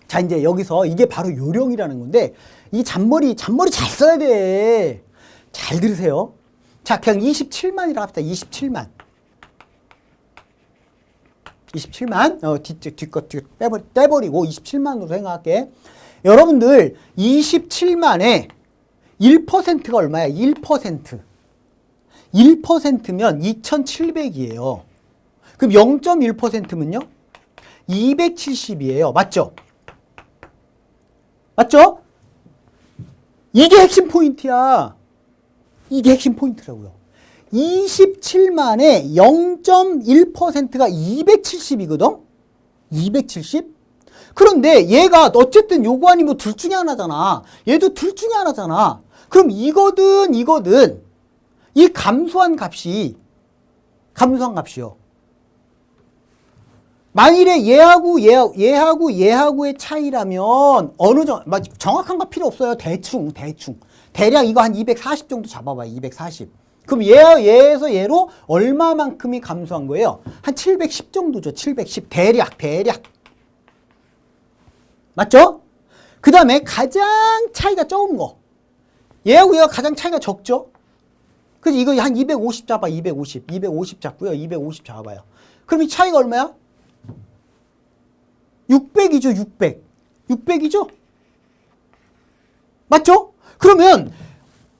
자, 이제 여기서 이게 바로 요령이라는 건데 이 잔머리 잘 써야 돼. 잘 들으세요. 자, 그냥 27만이라고 합시다. 27만. 뒷거 떼버리고 27만으로 생각할게. 여러분들 27만에 1%가 얼마야? 1%. 1%면 2700이에요. 그럼 0.1%면요? 270이에요. 맞죠? 맞죠? 이게 핵심 포인트야. 이게 핵심 포인트라고요. 27만에 0.1%가 270이거든? 270? 그런데 얘가 어쨌든 요거 아니면 둘 중에 하나잖아. 얘도 둘 중에 하나잖아. 그럼 이거든 이 감소한 값이요. 만일에 얘하고의 차이라면 어느 정도 정확한 거 필요 없어요. 대충 대략 이거 한 240 정도 잡아봐요. 240. 그럼 얘에서 얘로 얼마만큼이 감소한 거예요? 한 710 정도죠. 710 대략 맞죠? 그 다음에 가장 차이가 적은 거 얘하고 얘가 가장 차이가 적죠? 그래서 이거 한 250 잡아. 250 잡고요. 250 잡아봐요. 그럼 이 차이가 얼마야? 600이죠. 600이죠? 맞죠? 그러면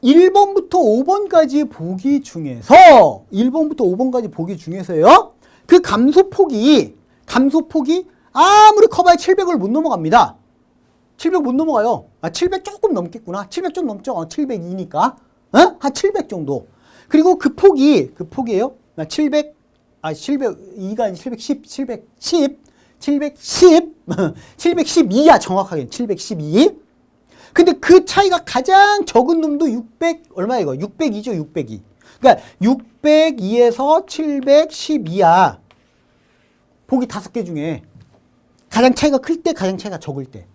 1번부터 5번까지 보기 중에서 1번부터 5번까지 보기 중에서요. 그 감소폭이 아무리 커봐야 700을 못 넘어갑니다. 700 못 넘어가요. 700 조금 넘겠구나. 700 좀 넘죠. 702니까. 한 700 정도. 그리고 그 폭이에요. 702가 아니라 712야, 정확하게. 712. 근데 그 차이가 가장 적은 놈도 600, 얼마야, 이거? 602죠, 602. 그러니까 602에서 712야. 폭이 5개 중에. 가장 차이가 클 때, 가장 차이가 적을 때.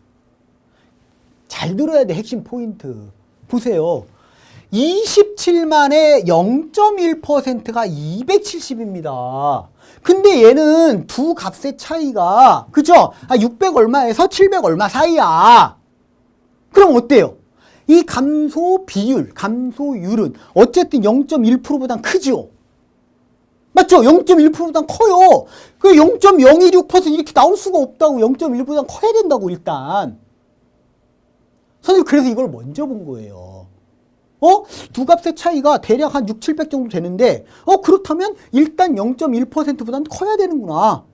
잘 들어야 돼, 핵심 포인트. 보세요. 27만의 0.1%가 270입니다. 근데 얘는 두 값의 차이가, 그죠? 600 얼마에서 700 얼마 사이야. 그럼 어때요? 이 감소 비율, 감소율은 어쨌든 0.1%보단 크죠? 맞죠? 0.1%보단 커요. 그 0.016% 이렇게 나올 수가 없다고. 0.1보단 커야 된다고, 일단. 선생님, 그래서 이걸 먼저 본 거예요. 두 값의 차이가 대략 한 6, 700 정도 되는데, 그렇다면 일단 0.1%보단 커야 되는구나.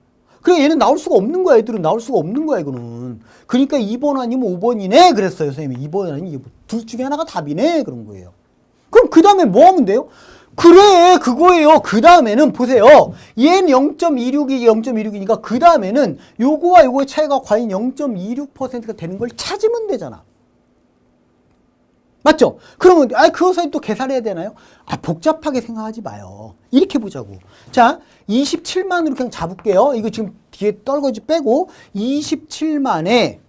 그래, 얘는 나올 수가 없는 거야. 애들은 나올 수가 없는 거야, 이거는. 그러니까 2번 아니면 5번이네. 그랬어요, 선생님이. 2번 아니면 2번. 둘 중에 하나가 답이네. 그런 거예요. 그럼 그 다음에 뭐 하면 돼요? 그래, 그거예요. 그 다음에는 보세요. 얘는 0.26이 0.26이니까 그 다음에는 요거와 요거의 차이가 과연 0.26%가 되는 걸 찾으면 되잖아. 맞죠? 그러면 그것을 또 계산해야 되나요? 복잡하게 생각하지 마요. 이렇게 보자고. 자, 27만으로 그냥 잡을게요. 이거 지금 뒤에 떨거지 빼고 27만에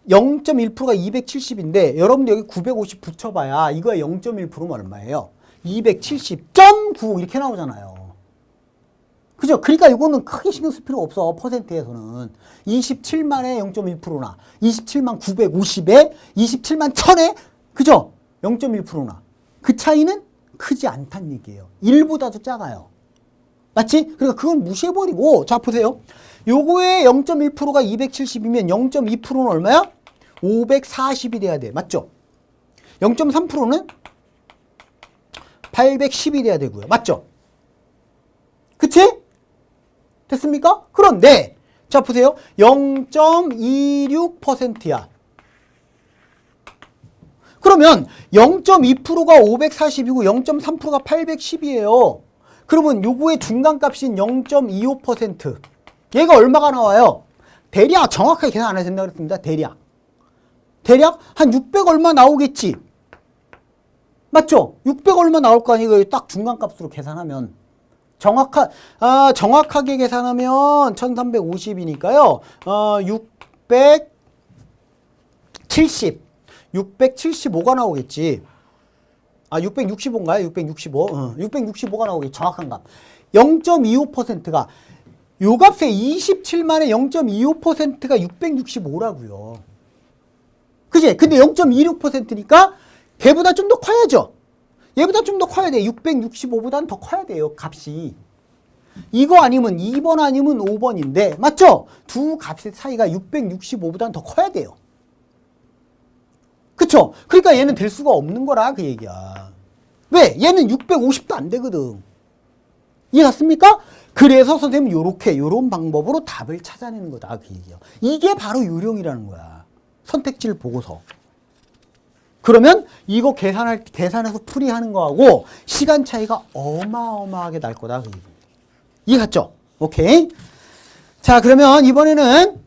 0.1%가 270인데 여러분들 여기 950 붙여봐야 이거에 0.1%면 얼마예요? 270.9 이렇게 나오잖아요. 그죠? 그러니까 이거는 크게 신경 쓸 필요가 없어. 퍼센트에서는. 27만에 0.1%나 27만 950에 27만 1000에 그죠? 0.1%나. 그 차이는 크지 않다는 얘기예요. 1보다도 작아요. 맞지? 그러니까 그건 무시해버리고 자 보세요. 요거의 0.1%가 270이면 0.2%는 얼마야? 540이 돼야 돼. 맞죠? 0.3%는 810이 돼야 되고요. 맞죠? 그치? 됐습니까? 그런데 자 보세요. 0.26%야. 그러면 0.2%가 540이고 0.3%가 810이에요. 그러면 요거의 중간값인 0.25%. 얘가 얼마가 나와요? 대략 정확하게 계산 안 해도 된다고 그랬습니다. 대략 한 600 얼마 나오겠지. 맞죠? 600 얼마 나올 거 아니에요. 딱 중간값으로 계산하면. 정확하게 계산하면 1350이니까요. 675가 나오겠지. 665인가요? 665. 665가 나오겠지. 정확한 값. 0.25%가 요 값에 27만에 0.25%가 665라고요. 그지? 근데 0.26%니까 걔보다 좀 더 커야죠. 얘보다 좀 더 커야 돼. 665보다는 더 커야 돼요. 값이. 이거 아니면 2번 아니면 5번인데 맞죠? 두 값의 차이가 665보다는 더 커야 돼요. 그쵸? 그러니까 얘는 될 수가 없는 거라 그 얘기야. 왜? 얘는 650도 안 되거든. 이해갔습니까? 그래서 선생님은 요런 방법으로 답을 찾아내는 거다 그 얘기야. 이게 바로 요령이라는 거야. 선택지를 보고서. 그러면 이거 계산해서 풀이하는 거하고 시간 차이가 어마어마하게 날 거다 그 얘기. 이해갔죠? 오케이. 자, 그러면 이번에는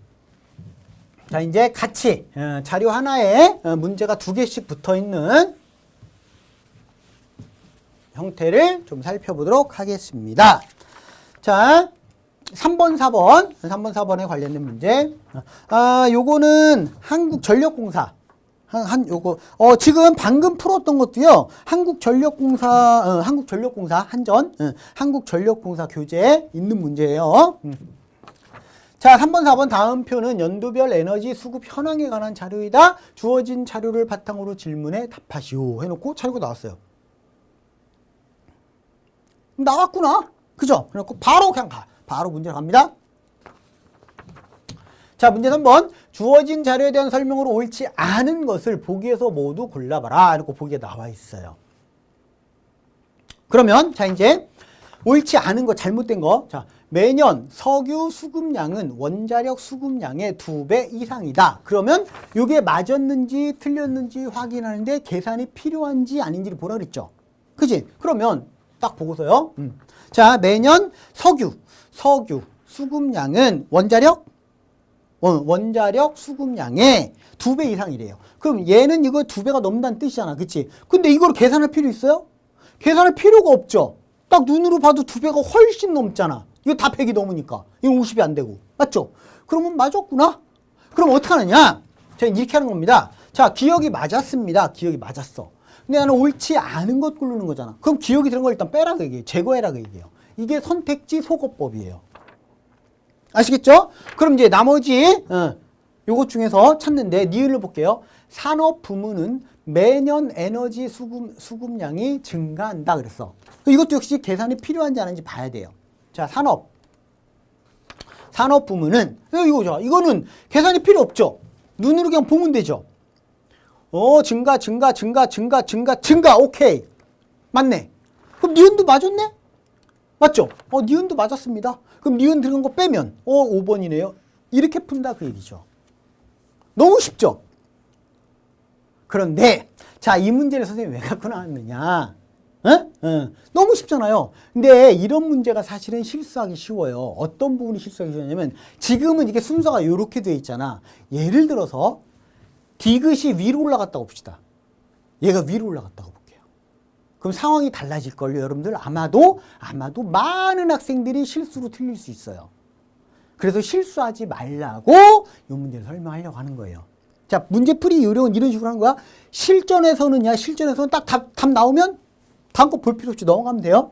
자, 이제 같이 자료 하나에 문제가 2개씩 붙어 있는 형태를 좀 살펴보도록 하겠습니다. 자, 3번, 4번에 관련된 문제. 요거는 한국전력공사. 지금 방금 풀었던 것도요, 한국전력공사 한전, 한국전력공사 교재에 있는 문제예요. 자, 3번, 4번 다음 표는 연도별 에너지 수급 현황에 관한 자료이다. 주어진 자료를 바탕으로 질문에 답하시오. 해놓고 자료가 나왔어요. 나왔구나. 그죠? 그래놓고 바로 그냥 바로 문제 갑니다. 자, 문제 3번. 주어진 자료에 대한 설명으로 옳지 않은 것을 보기에서 모두 골라봐라. 이렇게 보기에 나와 있어요. 그러면 자, 이제 옳지 않은 거, 잘못된 거. 자, 매년 석유 수급량은 원자력 수급량의 2배 이상이다. 그러면 이게 맞았는지 틀렸는지 확인하는데 계산이 필요한지 아닌지를 보라 그랬죠. 그지? 그러면 딱 보고서요. 자, 매년 석유 수급량은 원자력 수급량의 2배 이상이래요. 그럼 얘는 이거 2배가 넘는다는 뜻이잖아. 그치? 근데 이걸 계산할 필요 있어요? 계산할 필요가 없죠. 딱 눈으로 봐도 2배가 훨씬 넘잖아. 이거 다 100이 넘으니까. 이건 50이 안 되고. 맞죠? 그러면 맞았구나? 그럼 어떻게 하느냐? 자, 이렇게 하는 겁니다. 자, 기억이 맞았습니다. 기억이 맞았어. 근데 나는 옳지 않은 것 고르는 거잖아. 그럼 기억이 들은 걸 일단 빼라고 얘기해요. 제거해라고 얘기해요. 이게 선택지 소거법이에요. 아시겠죠? 그럼 이제 나머지 요것 중에서 찾는데 니은을 볼게요. 산업 부문은 매년 에너지 수급량이 증가한다 그랬어. 이것도 역시 계산이 필요한지 안 한지 봐야 돼요. 자, 산업 부문은 이거죠. 이거는 계산이 필요 없죠. 눈으로 그냥 보면 되죠. 증가. 오케이. 맞네. 그럼 니은도 맞았네? 맞죠? 니은도 맞았습니다. 그럼 니은 들어간 거 빼면 5번이네요. 이렇게 푼다 그 얘기죠. 너무 쉽죠? 그런데 자, 이 문제를 선생님이 왜 갖고 나왔느냐? 너무 쉽잖아요. 근데 이런 문제가 사실은 실수하기 쉬워요. 어떤 부분이 실수하기 쉬우냐면 지금은 이게 순서가 이렇게 돼 있잖아. 예를 들어서 디귿이 위로 올라갔다고 봅시다. 얘가 위로 올라갔다고 볼게요. 그럼 상황이 달라질걸요. 여러분들 아마도 많은 학생들이 실수로 틀릴 수 있어요. 그래서 실수하지 말라고 이 문제를 설명하려고 하는 거예요. 자, 문제풀이 요령은 이런 식으로 하는 거야. 실전에서는 딱 답 나오면 다음 거 볼 필요 없이 넘어가면 돼요.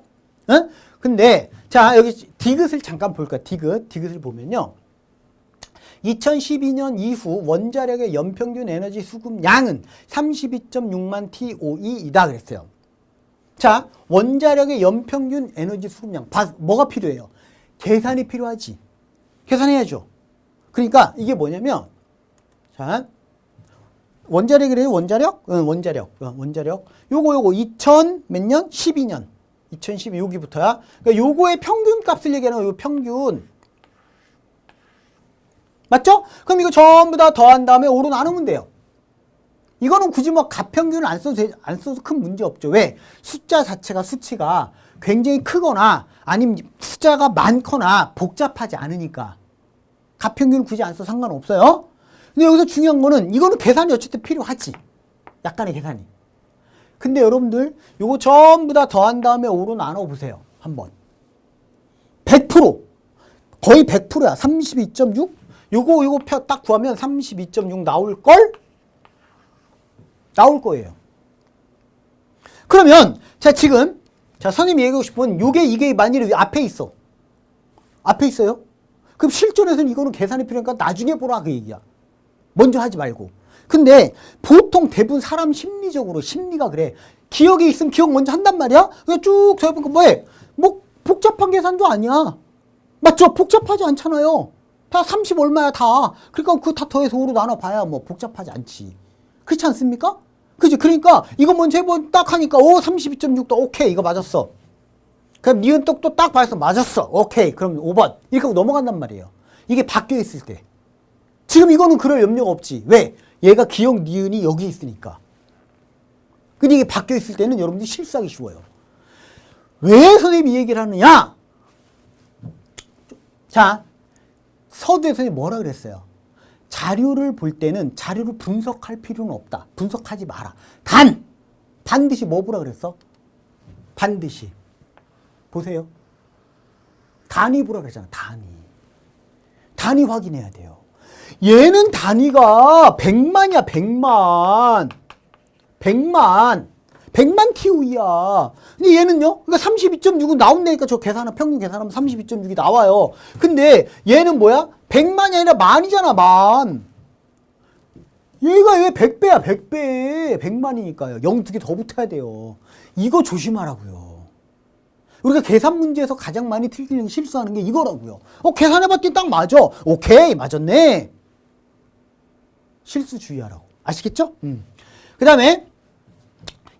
근데 자, 여기 디귿을 잠깐 볼까요? 디귿을 보면요. 2012년 이후 원자력의 연평균 에너지 수급량은 32.6만 TOE이다 그랬어요. 자, 원자력의 연평균 에너지 수급량. 뭐가 필요해요? 계산이 필요하지. 계산해야죠. 그러니까 이게 뭐냐면, 자, 원자력이래요. 원자력. 요거 2000 몇 년? 12년. 2012 여기부터야. 그러니까 요거의 평균 값을 얘기하는 거예요. 평균. 맞죠? 그럼 이거 전부 다 더한 다음에 5로 나누면 돼요. 이거는 굳이 뭐 값평균을 안 써도 큰 문제 없죠. 왜? 숫자 자체가 수치가 굉장히 크거나 아니면 숫자가 많거나 복잡하지 않으니까 값평균을 굳이 안 써도 상관없어요. 근데 여기서 중요한 거는 이거는 계산이 어쨌든 필요하지. 약간의 계산이. 근데 여러분들 요거 전부 다 더한 다음에 5로 나눠보세요. 한번. 100%. 거의 100%야. 32.6? 요거 딱 구하면 32.6 나올걸? 나올 거예요. 그러면 자, 지금 선생님이 얘기하고 싶은 이게 만일에 앞에 있어. 앞에 있어요? 그럼 실전에서는 이거는 계산이 필요하니까 나중에 보라 그 얘기야. 먼저 하지 말고. 근데 보통 대부분 사람 심리가 그래. 기억이 있으면 기억 먼저 한단 말이야? 그냥 쭉 적어보니까 뭐해? 뭐 복잡한 계산도 아니야. 맞죠? 복잡하지 않잖아요. 다 30 얼마야 다. 그러니까 그거 다 더해서 5로 나눠봐야 뭐 복잡하지 않지. 그렇지 않습니까? 그지? 그러니까 이거 먼저 해보 딱 하니까 32.6도 오케이 이거 맞았어. 그럼 니은 똑도 딱 봐서 맞았어. 오케이 그럼 5번 이렇게 하고 넘어간단 말이에요. 이게 바뀌어 있을 때. 지금 이거는 그럴 염려가 없지. 왜? 얘가 기억 니은이 여기 있으니까. 근데 이게 바뀌어 있을 때는 여러분들이 실수하기 쉬워요. 왜 선생님이 이 얘기를 하느냐? 자, 서두에 선생님이 뭐라 그랬어요? 자료를 볼 때는 자료를 분석할 필요는 없다. 분석하지 마라. 반드시 뭐 보라 그랬어? 반드시. 보세요. 단위 보라 그랬잖아. 단위 확인해야 돼요. 얘는 단위가 100만이야. 100만 TOE야. 근데 얘는요? 그러니까 32.6은 나온다니까 저 평균 계산하면 32.6이 나와요. 근데 얘는 뭐야? 100만이 아니라 만이잖아, 만. 얘가 왜 100배야, 100배. 100만이니까요. 0 2개 더 붙어야 돼요. 이거 조심하라고요. 우리가 계산 문제에서 가장 많이 틀리는 실수하는 게 이거라고요. 계산해봤더니 딱 맞아. 오케이, 맞았네. 실수 주의하라고. 아시겠죠? 그 다음에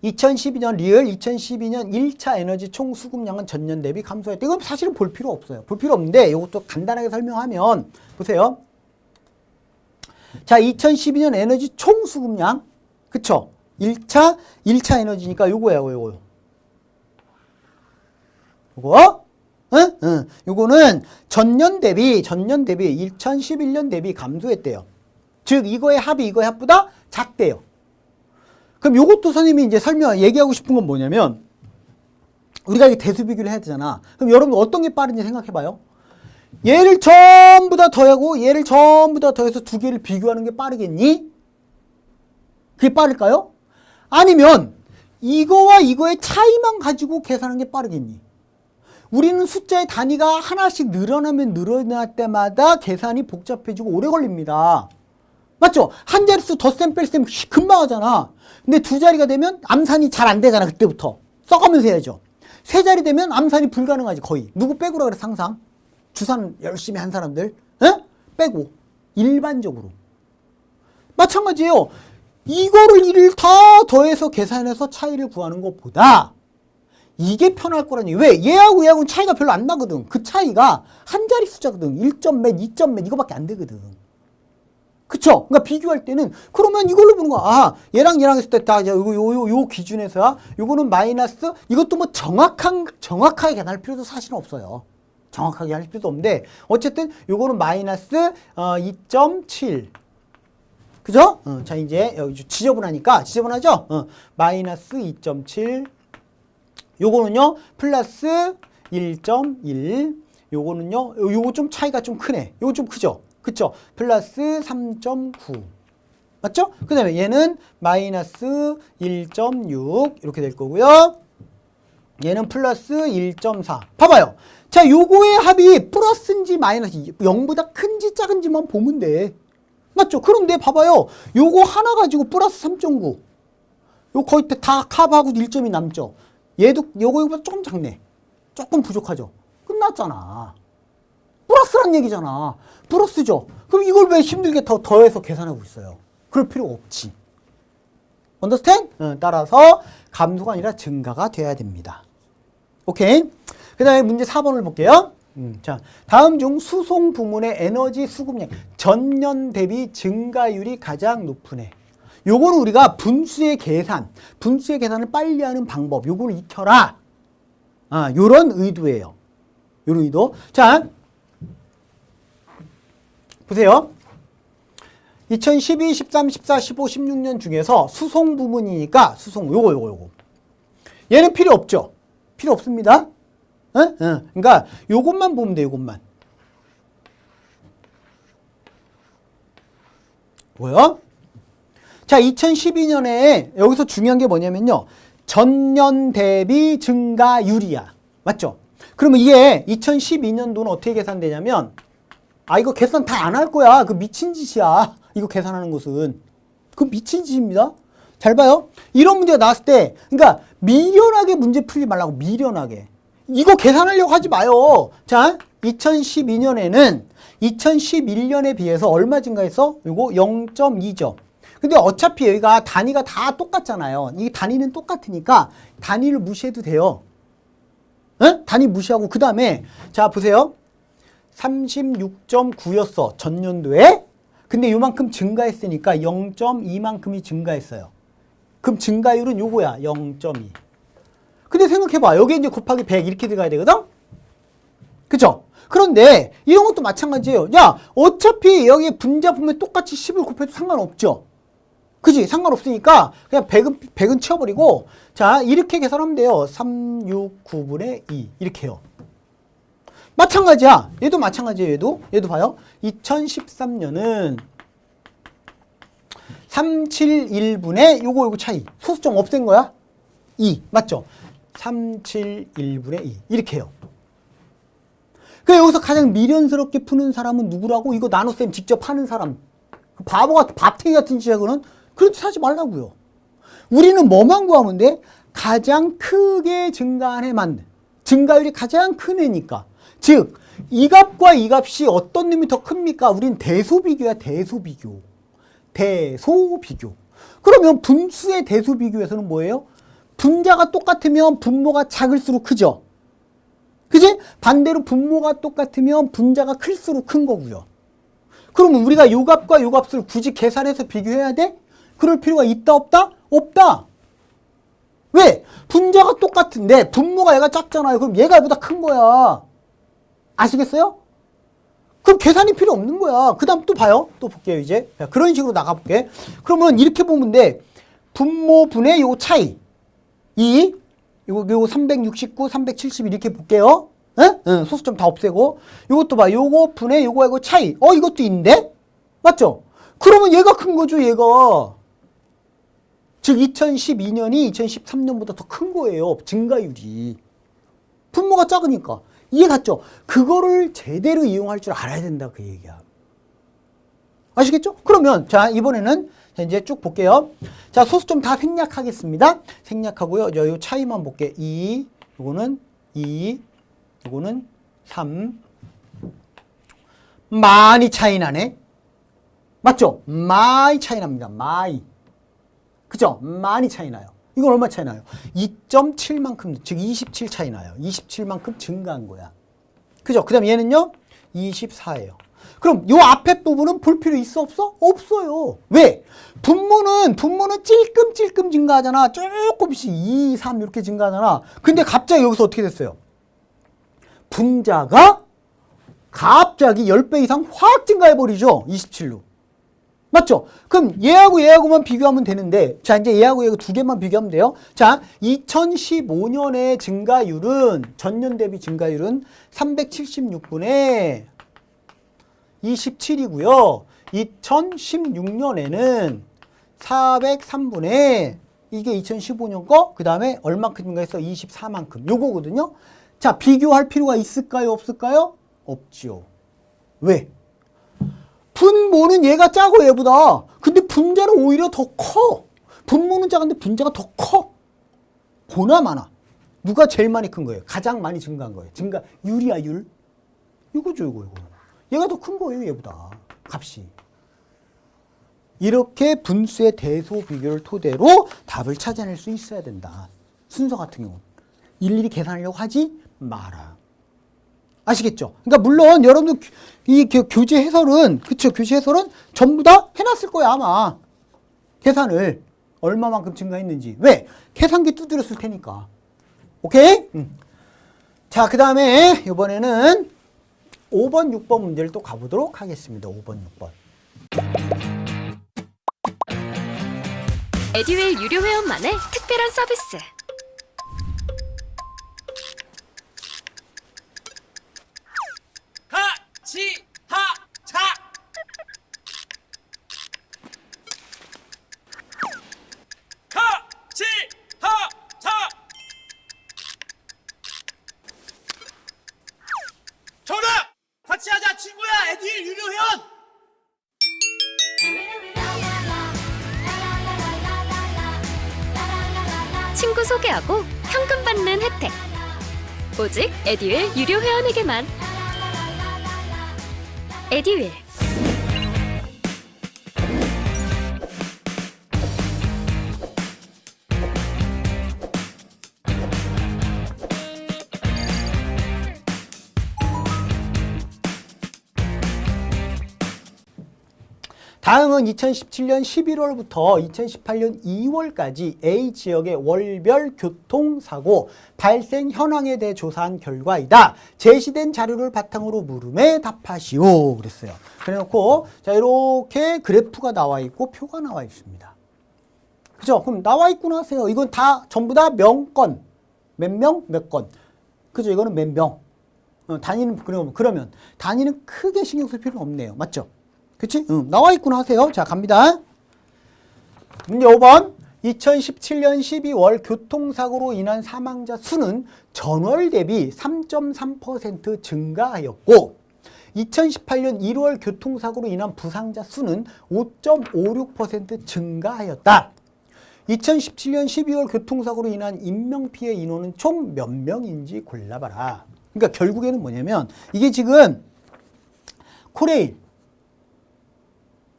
2012년 리얼 2012년 1차 에너지 총 수급량은 전년 대비 감소했다. 이건 사실은 볼 필요 없어요. 볼 필요 없는데 이것도 간단하게 설명하면 보세요. 자, 2012년 에너지 총 수급량, 그쵸? 1차 에너지니까 요거예요, 요거. 요거? 응? 응. 요거는 전년 대비 2011년 대비 감소했대요. 즉, 이거의 합이 이거의 합보다 작대요. 그럼 요것도 선생님이 이제 얘기하고 싶은 건 뭐냐면, 우리가 이게 대수 비교를 해야 되잖아. 그럼 여러분 어떤 게 빠른지 생각해봐요. 얘를 전부 다 더하고 얘를 전부 다 더해서 두 개를 비교하는 게 빠르겠니? 그게 빠를까요? 아니면 이거와 이거의 차이만 가지고 계산하는 게 빠르겠니? 우리는 숫자의 단위가 하나씩 늘어나면 늘어날 때마다 계산이 복잡해지고 오래 걸립니다. 맞죠? 한 자릿수 덧셈 뺄셈 금방 하잖아. 근데 두 자리가 되면 암산이 잘 안 되잖아. 그때부터 써가면서 해야죠. 세 자리 되면 암산이 불가능하지. 거의. 누구 빼고라 그래. 항상 주산 열심히 한 사람들 빼고 일반적으로 마찬가지예요. 이거를 일을 다 더해서 계산해서 차이를 구하는 것보다 이게 편할 거라니. 왜? 얘하고 얘하고는 차이가 별로 안 나거든. 그 차이가 한 자리 숫자거든. 1점 몇, 2점 몇 이거밖에 안 되거든. 그쵸? 그러니까 비교할 때는 그러면 이걸로 보는 거야. 아, 얘랑 했을 때 다 요 기준에서야 요거는 마이너스. 이것도 뭐 정확하게 계산할 필요도 사실은 없어요. 정확하게 할 필요도 없는데 어쨌든 요거는 마이너스 2.7. 그죠? 자, 이제 여기 지저분하죠? 마이너스 2.7. 요거는요 플러스 1.1. 요거는요 요거 좀 차이가 좀 크네. 요거 좀 크죠? 그쵸? 플러스 3.9. 맞죠? 그 다음에 얘는 마이너스 1.6 이렇게 될 거고요. 얘는 플러스 1.4. 봐봐요. 자, 요거의 합이 플러스인지 마이너스 0보다 큰지 작은지만 보면 돼. 맞죠? 그런데 봐봐요. 요거 하나 가지고 플러스 3.9. 요거 거의 다 캅하고 1점이 남죠? 얘도 요거보다 조금 작네. 조금 부족하죠? 끝났잖아. 플러스란 얘기잖아. 플러스죠? 그럼 이걸 왜 힘들게 더해서 계산하고 있어요? 그럴 필요 없지. understand? 따라서 감소가 아니라 증가가 돼야 됩니다. 오케이? 그 다음에 문제 4번을 볼게요. 자, 다음 중 수송 부문의 에너지 수급량 전년 대비 증가율이 가장 높은 해. 요거는 우리가 분수의 계산을 빨리 하는 방법, 요거를 익혀라. 요런 의도예요. 요런 의도. 자, 보세요. 2012, 13, 14, 15, 16년 중에서 수송 부문이니까 요거. 얘는 필요 없죠? 필요 없습니다. 그러니까 요것만 보면 돼, 요것만. 뭐요? 자, 2012년에 여기서 중요한 게 뭐냐면요. 전년 대비 증가율이야. 맞죠? 그러면 이게 2012년도는 어떻게 계산되냐면 이거 계산 다 안 할 거야. 그 미친 짓이야. 이거 계산하는 것은. 그 미친 짓입니다. 잘 봐요. 이런 문제가 나왔을 때 그러니까 미련하게 문제 풀지 말라고. 미련하게. 이거 계산하려고 하지 마요. 자, 2012년에는 2011년에 비해서 얼마 증가했어? 요거 0.2죠. 근데 어차피 여기가 단위가 다 똑같잖아요. 이 단위는 똑같으니까 단위를 무시해도 돼요. 단위 무시하고 그 다음에 자 보세요. 36.9였어. 전년도에. 근데 요만큼 증가했으니까 0.2만큼이 증가했어요. 그럼 증가율은 요거야. 0.2. 근데 생각해봐. 여기 이제 곱하기 100 이렇게 들어가야 되거든? 그쵸? 그런데 이런 것도 마찬가지예요. 야, 어차피 여기 분자 보면 똑같이 10을 곱해도 상관없죠? 그지? 상관없으니까 그냥 100은 치워버리고 자, 이렇게 계산하면 돼요. 369분의 2 이렇게 해요. 마찬가지야. 얘도 마찬가지예요. 얘도 봐요. 2013년은 371분의 요거 차이. 소수점 없앤 거야? 2. 맞죠? 371분의 2. 이렇게 해요. 그래서 여기서 가장 미련스럽게 푸는 사람은 누구라고? 이거 나눗셈 직접 하는 사람. 바보 같은, 밥탱이 같은 지역은 그렇게 하지 말라고요. 우리는 뭐만 구하면 돼? 가장 크게 증가한 해만. 증가율이 가장 큰 애니까. 즉, 이 값과 이 값이 어떤 놈이 더 큽니까? 우린 대소비교야, 대소비교. 대소비교. 그러면 분수의 대소비교에서는 뭐예요? 분자가 똑같으면 분모가 작을수록 크죠? 그지? 반대로 분모가 똑같으면 분자가 클수록 큰 거고요. 그러면 우리가 요 값과 요 값을 굳이 계산해서 비교해야 돼? 그럴 필요가 있다, 없다? 없다. 왜? 분자가 똑같은데 분모가 얘가 작잖아요. 그럼 얘가 얘보다 큰 거야. 아시겠어요? 그럼 계산이 필요 없는 거야. 그 다음 또 봐요. 또 볼게요, 이제. 자, 그런 식으로 나가볼게. 그러면 이렇게 보면 돼. 분모분의 요 차이. 요거 369, 370 이렇게 볼게요. 소수점 다 없애고. 요것도 봐. 요거 분의 요거하고 차이. 이것도 있는데? 맞죠? 그러면 얘가 큰 거죠, 얘가. 즉, 2012년이 2013년보다 더 큰 거예요. 증가율이. 분모가 작으니까. 이해 갔죠? 그거를 제대로 이용할 줄 알아야 된다, 그 얘기야. 아시겠죠? 그러면, 자, 이번에는 이제 쭉 볼게요. 자, 소수점 다 생략하겠습니다. 생략하고요. 요 차이만 볼게. 2, 요거는 2, 요거는 3. 많이 차이 나네. 맞죠? 많이 차이 납니다. 많이. 그죠? 많이 차이 나요. 이건 얼마 차이 나요? 2.7만큼, 즉 27 차이 나요. 27만큼 증가한 거야. 그죠? 그 다음 얘는요? 24예요. 그럼 요 앞에 부분은 볼 필요 있어, 없어? 없어요. 왜? 분모는 찔끔찔끔 증가하잖아. 조금씩 2, 3 이렇게 증가하잖아. 근데 갑자기 여기서 어떻게 됐어요? 분자가 갑자기 10배 이상 확 증가해버리죠. 27로. 맞죠? 그럼 얘하고만 비교하면 되는데, 자, 이제 얘하고 얘하고 두 개만 비교하면 돼요. 자, 2015년의 증가율은, 전년 대비 증가율은 376분의 27이고요. 2016년에는 403분의, 이게 2015년 거, 그 다음에 얼만큼 증가해서 24만큼. 요거거든요. 자, 비교할 필요가 있을까요? 없을까요? 없지요. 왜? 분모는 얘가 작아, 얘보다. 근데 분자는 오히려 더 커. 분모는 작은데 분자가 더 커. 보나 마나. 누가 제일 많이 큰 거예요? 가장 많이 증가한 거예요. 율이야, 율. 이거죠, 이거. 얘가 더 큰 거예요, 얘보다. 값이. 이렇게 분수의 대소 비교를 토대로 답을 찾아낼 수 있어야 된다. 순서 같은 경우는. 일일이 계산하려고 하지 마라. 아시겠죠? 그러니까 물론 여러분들 이 교재 해설은, 그쵸? 교재 해설은 전부 다 해놨을 거야, 아마. 계산을 얼마만큼 증가했는지. 왜? 계산기 두드렸을 테니까. 오케이? 자, 그 다음에 이번에는 5번, 6번 문제를 또 가보도록 하겠습니다. 5번, 6번. 에듀윌 유료 회원만의 특별한 서비스. 하치하차 하치하차 정답! 같이 하자 친구야 에듀윌 유료 회원 친구 소개하고 현금 받는 혜택. 오직 에듀윌 유료 회원에게만. 에듀윌. 다음은 2017년 11월부터 2018년 2월까지 A 지역의 월별 교통사고 발생 현황에 대해 조사한 결과이다. 제시된 자료를 바탕으로 물음에 답하시오. 그랬어요. 그래놓고 자 이렇게 그래프가 나와 있고 표가 나와 있습니다. 그죠? 그럼 나와 있구나 하세요. 이건 다 전부 다 명건. 몇 명? 몇 건. 그죠? 이거는 몇 명. 단위는 그러면 단위는 크게 신경 쓸 필요는 없네요. 맞죠? 그치? 나와 있구나 하세요. 자, 갑니다. 문제 5번. 2017년 12월 교통사고로 인한 사망자 수는 전월 대비 3.3% 증가하였고 2018년 1월 교통사고로 인한 부상자 수는 5.56% 증가하였다. 2017년 12월 교통사고로 인한 인명피해 인원은 총 몇 명인지 골라봐라. 그러니까 결국에는 뭐냐면 이게 지금 코레일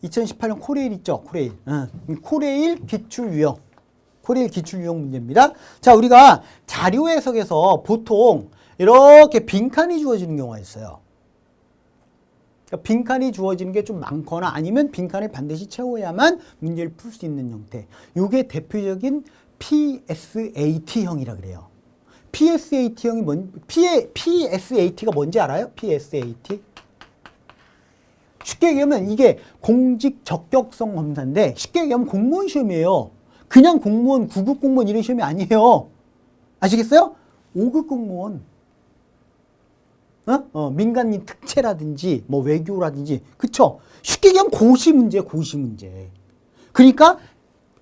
2018년 코레일 있죠? 코레일. 코레일 기출유형. 코레일 기출유형 문제입니다. 자, 우리가 자료 해석에서 보통 이렇게 빈칸이 주어지는 경우가 있어요. 그러니까 빈칸이 주어지는 게 좀 많거나 아니면 빈칸을 반드시 채워야만 문제를 풀 수 있는 형태. 이게 대표적인 PSAT형이라 그래요. PSAT형이 PSAT가 뭔지 알아요? PSAT? 쉽게 얘기하면 이게 공직 적격성 검사인데 쉽게 얘기하면 공무원 시험이에요. 그냥 공무원, 9급 공무원 이런 시험이 아니에요. 아시겠어요? 5급 공무원. 민간인 특채라든지 뭐 외교라든지 그쵸? 쉽게 얘기하면 고시 문제. 그러니까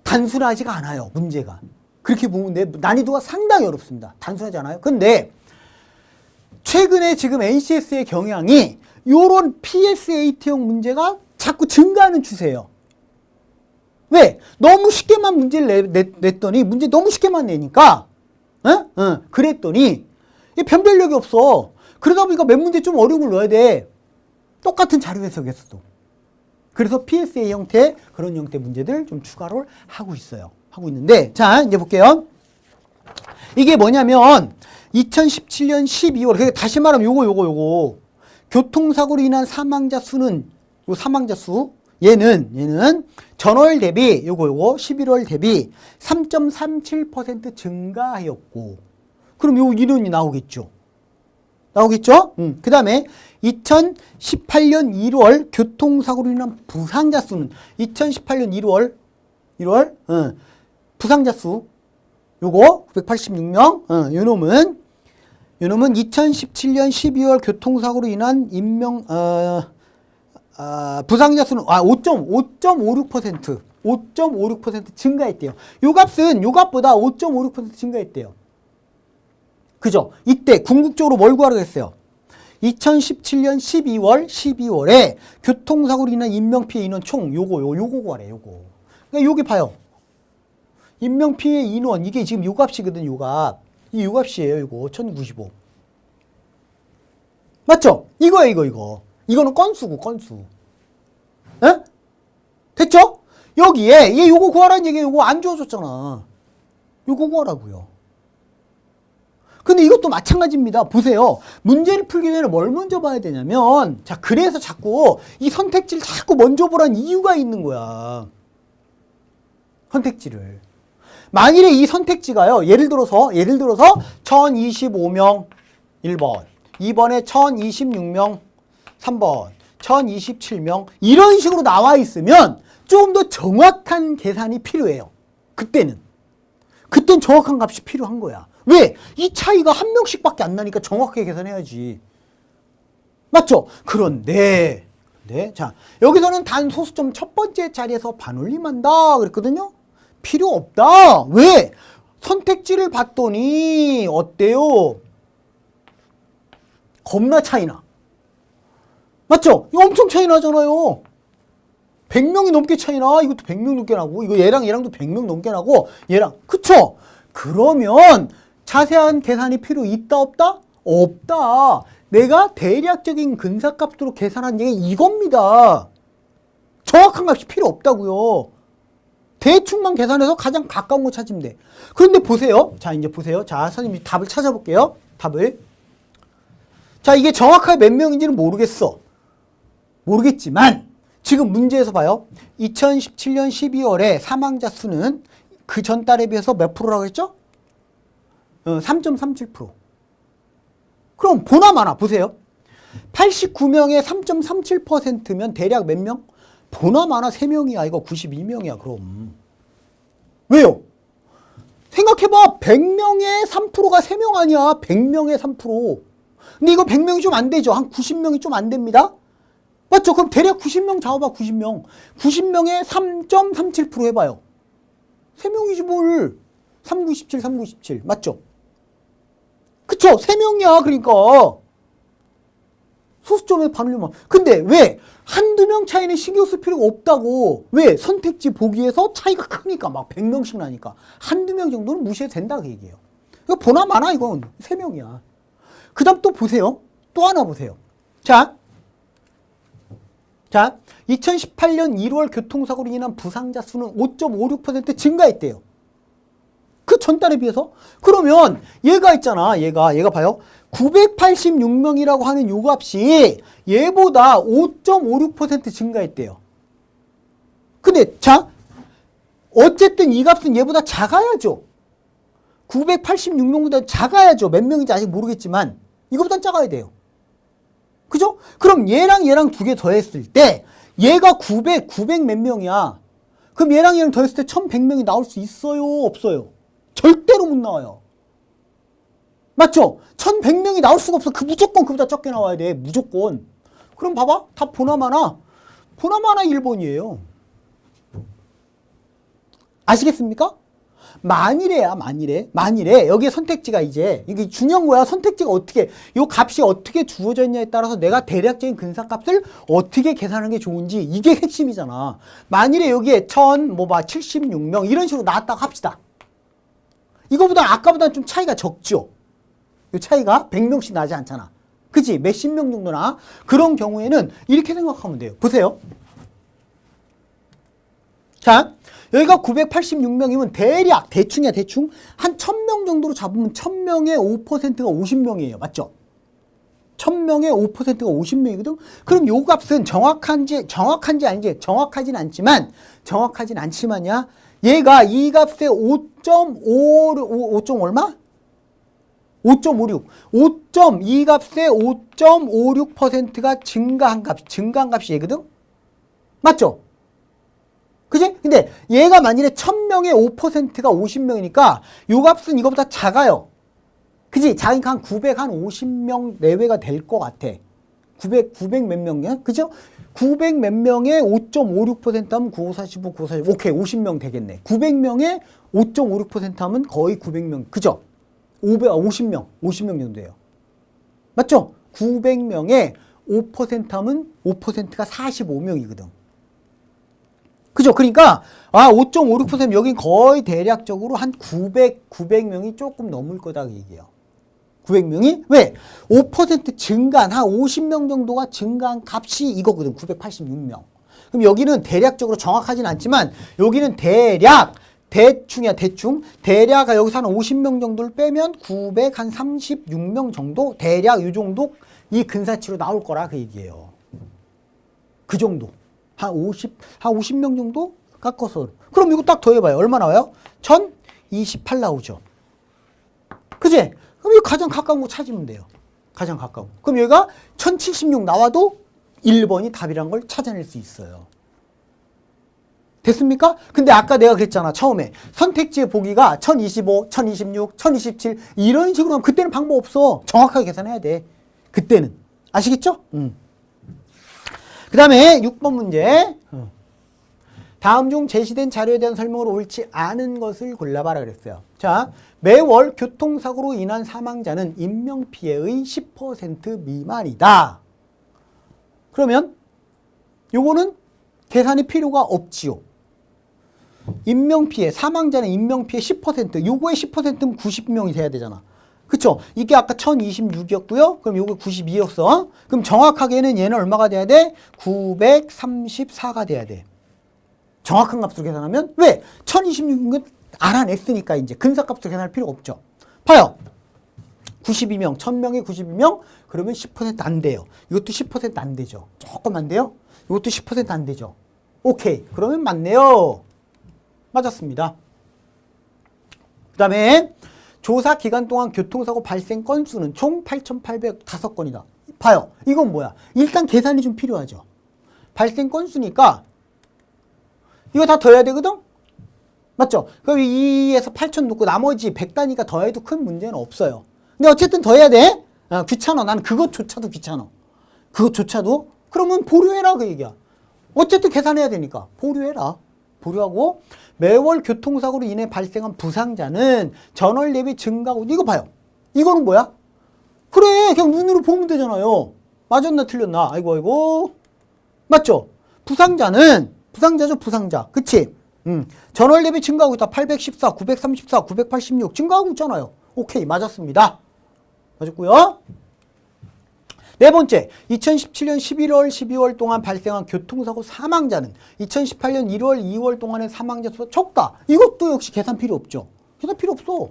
단순하지가 않아요. 문제가. 그렇게 보면 난이도가 상당히 어렵습니다. 단순하지 않아요. 근데 최근에 지금 NCS의 경향이 요런 PSAT형 문제가 자꾸 증가하는 추세예요. 왜? 너무 쉽게만 문제를 냈더니 문제 너무 쉽게만 내니까 그랬더니 변별력이 없어. 그러다 보니까 몇 문제 좀 어려운 걸 넣어야 돼. 똑같은 자료 해석에서도. 그래서 PSA 형태 그런 형태 문제들 좀 추가를 하고 있어요. 하고 있는데 자 이제 볼게요. 이게 뭐냐면 2017년 12월 그러니까 다시 말하면 요거 교통사고로 인한 사망자 수는 요 사망자 수 얘는 전월 대비 요거 11월 대비 3.37% 증가하였고 그럼 요 인원이 나오겠죠. 그 다음에 2018년 1월 교통사고로 인한 부상자 수는 2018년 1월 부상자 수 요거 986명 요 놈은 2017년 12월 교통사고로 인한 부상자 수는 5.56% 증가했대요. 요 값보다 5.56% 증가했대요. 그죠? 이때 궁극적으로 뭘 구하라고 했어요? 2017년 12월에 교통사고로 인한 인명피해 인원 총 요거 구하래, 요거. 그러니까 여기 봐요. 인명피해 인원, 이게 지금 요 값이거든, 요 값. 이 요 값이에요, 이거. 1095. 맞죠? 이거. 이거는 건수고, 건수. 에? 됐죠? 여기에, 얘 요거 구하라는 얘기 요거 안 주어졌잖아. 요거 구하라고요. 근데 이것도 마찬가지입니다. 보세요. 문제를 풀기 위해는 뭘 먼저 봐야 되냐면, 자, 그래서 자꾸 이 선택지를 자꾸 먼저 보라는 이유가 있는 거야. 선택지를. 만일에 이 선택지가요, 예를 들어서 1025명 1번, 2번에 1026명 3번, 1027명 이런 식으로 나와 있으면 조금 더 정확한 계산이 필요해요. 그때는 정확한 값이 필요한 거야. 왜? 이 차이가 한 명씩밖에 안 나니까 정확하게 계산해야지. 맞죠? 그런데 자 여기서는 단 소수점 첫 번째 자리에서 반올림한다 그랬거든요. 필요 없다. 왜? 선택지를 봤더니 어때요? 겁나 차이나. 맞죠? 이거 엄청 차이 나잖아요. 100명이 넘게 차이나. 이것도 100명 넘게 나고 이거 얘랑도 100명 넘게 나고 얘랑. 그쵸? 그러면 자세한 계산이 필요 있다 없다? 없다. 내가 대략적인 근사값으로 계산한 얘기 이겁니다. 정확한 값이 필요 없다고요. 대충만 계산해서 가장 가까운 거 찾으면 돼. 그런데 보세요. 자, 이제 보세요. 자, 선생님이 답을 찾아볼게요. 답을. 자, 이게 정확하게 몇 명인지는 모르겠지만 지금 문제에서 봐요. 2017년 12월에 사망자 수는 그 전달에 비해서 몇 프로라고 했죠? 3.37%. 그럼 보나마나 보세요. 89명에 3.37%면 대략 몇 명? 보나마나 3명이야. 이거 92명이야. 그럼. 왜요? 생각해봐. 100명에 3%가 3명 아니야. 100명에 3%. 근데 이거 100명이 좀 안 되죠. 한 90명이 좀 안 됩니다. 맞죠? 그럼 대략 90명 잡아봐. 90명. 90명에 3.37% 해봐요. 3명이지 뭘. 397. 맞죠? 그쵸? 3명이야. 그러니까. 소수점에 반올림만. 근데 왜? 한두 명 차이는 신경 쓸 필요가 없다고. 왜? 선택지 보기에서 차이가 크니까 막 100명씩 나니까. 한두 명 정도는 무시해도 된다 그 얘기예요. 이거 보나 마나 이건 3명이야. 그 다음 또 보세요. 또 하나 보세요. 자, 2018년 1월 교통사고로 인한 부상자 수는 5.56% 증가했대요. 그 전달에 비해서. 그러면 얘가 있잖아. 얘가 봐요. 986명이라고 하는 요 값이 얘보다 5.56% 증가했대요. 근데 자, 어쨌든 이 값은 얘보다 작아야죠. 986명보다 작아야죠. 몇 명인지 아직 모르겠지만 이거보단 작아야 돼요. 그죠? 그럼 얘랑 두 개 더했을 때 얘가 900 몇 명이야. 그럼 얘랑 더했을 때 1100명이 나올 수 있어요? 없어요? 절대로 못 나와요. 맞죠? 1100명이 나올 수가 없어. 무조건 그보다 적게 나와야 돼. 무조건. 그럼 봐봐. 다 보나마나 1번이에요. 아시겠습니까? 만일에 여기에 선택지가 이제 이게 중요한 거야. 선택지가 어떻게 요 값이 어떻게 주어져 있냐에 따라서 내가 대략적인 근사값을 어떻게 계산하는 게 좋은지 이게 핵심이잖아. 만일에 여기에 76명 이런 식으로 나왔다고 합시다. 이거보다 아까보다 좀 차이가 적죠. 이 차이가 100명씩 나지 않잖아. 그치? 몇십 명 정도나. 그런 경우에는 이렇게 생각하면 돼요. 보세요. 자, 여기가 986명이면 대략, 대충이야, 대충. 한 1000명 정도로 잡으면 1000명의 5%가 50명이에요. 맞죠? 1000명의 5%가 50명이거든? 그럼 요 값은 정확한지 아닌지, 정확하진 않지만이야. 얘가 이 값의 5.5 얼마? 5.56. 이 값의 5.56%가 증가한 값이 얘거든? 맞죠? 그지? 근데 얘가 만일에 1000명의 5%가 50명이니까 요 값은 이거보다 작아요. 그지? 작으니까 한 950명 내외가 될 것 같아. 900 몇 명이야? 그죠? 900 몇 명의 5.56% 하면 9545, 9545. 오케이, 50명 되겠네. 900명의 5.56% 하면 거의 900명. 그죠? 50명 정도예요. 맞죠? 900명의 5% 하면 5%가 45명이거든. 그죠? 그러니까 5.56% 여긴 거의 대략적으로 한 900명이 조금 넘을 거다 그 얘기예요. 900명이 왜? 5% 증가한 한 50명 정도가 증가한 값이 이거거든. 986명. 그럼 여기는 대략적으로 정확하진 않지만 여기는 대충이야, 대충. 대략 여기서 한 50명 정도를 빼면 936명 정도? 대략 이 정도 이 근사치로 나올 거라 그 얘기예요. 그 정도. 한 50명 정도 깎아서. 그럼 이거 딱 더해봐요. 얼마 나와요? 1028 나오죠. 그지? 그럼 이거 가장 가까운 거 찾으면 돼요. 가장 가까운 거. 그럼 여기가 1076 나와도 1번이 답이란 걸 찾아낼 수 있어요. 됐습니까? 근데 아까 내가 그랬잖아. 처음에 선택지의 보기가 1025, 1026, 1027 이런 식으로 하면 그때는 방법 없어. 정확하게 계산해야 돼. 그때는. 아시겠죠? 그 다음에 6번 문제. 다음 중 제시된 자료에 대한 설명으로 옳지 않은 것을 골라봐라 그랬어요. 자, 매월 교통사고로 인한 사망자는 인명피해의 10% 미만이다. 그러면 요거는 계산이 필요가 없지요. 인명피해, 사망자는 인명피해 10%, 요거의 10%면 90명이 돼야 되잖아. 그쵸? 이게 아까 1026이었고요. 그럼 요거 92였어. 그럼 정확하게는 얘는 얼마가 돼야 돼? 934가 돼야 돼. 정확한 값으로 계산하면 왜? 1026은 알아냈으니까 이제 근사값으로 계산할 필요가 없죠. 봐요. 92명, 1000명에 92명 그러면 10% 안 돼요. 이것도 10% 안 되죠. 조금 안 돼요? 이것도 10% 안 되죠. 오케이. 그러면 맞네요. 맞았습니다. 그 다음에 조사 기간 동안 교통사고 발생 건수는 총 8,805건이다. 봐요. 이건 뭐야? 일단 계산이 좀 필요하죠. 발생 건수니까 이거 다 더해야 되거든? 맞죠? 그럼 2에서 8,000 놓고 나머지 100단위가 더해도 큰 문제는 없어요. 근데 어쨌든 더해야 돼. 귀찮아. 나는 그것조차도 귀찮아. 그것조차도? 그러면 보류해라 그 얘기야. 어쨌든 계산해야 되니까 보류해라. 보류하고 매월 교통사고로 인해 발생한 부상자는 전월 대비 증가하고 이거 봐요. 이거는 뭐야? 그래 그냥 눈으로 보면 되잖아요. 맞았나 틀렸나? 아이고 아이고. 맞죠? 부상자죠 부상자. 그치? 전월 대비 증가하고 있다. 814, 934, 986 증가하고 있잖아요. 오케이 맞았습니다. 맞았고요. 네 번째, 2017년 11월, 12월 동안 발생한 교통사고 사망자는 2018년 1월, 2월 동안의 사망자 수가 적다. 이것도 역시 계산 필요 없죠. 계산 필요 없어.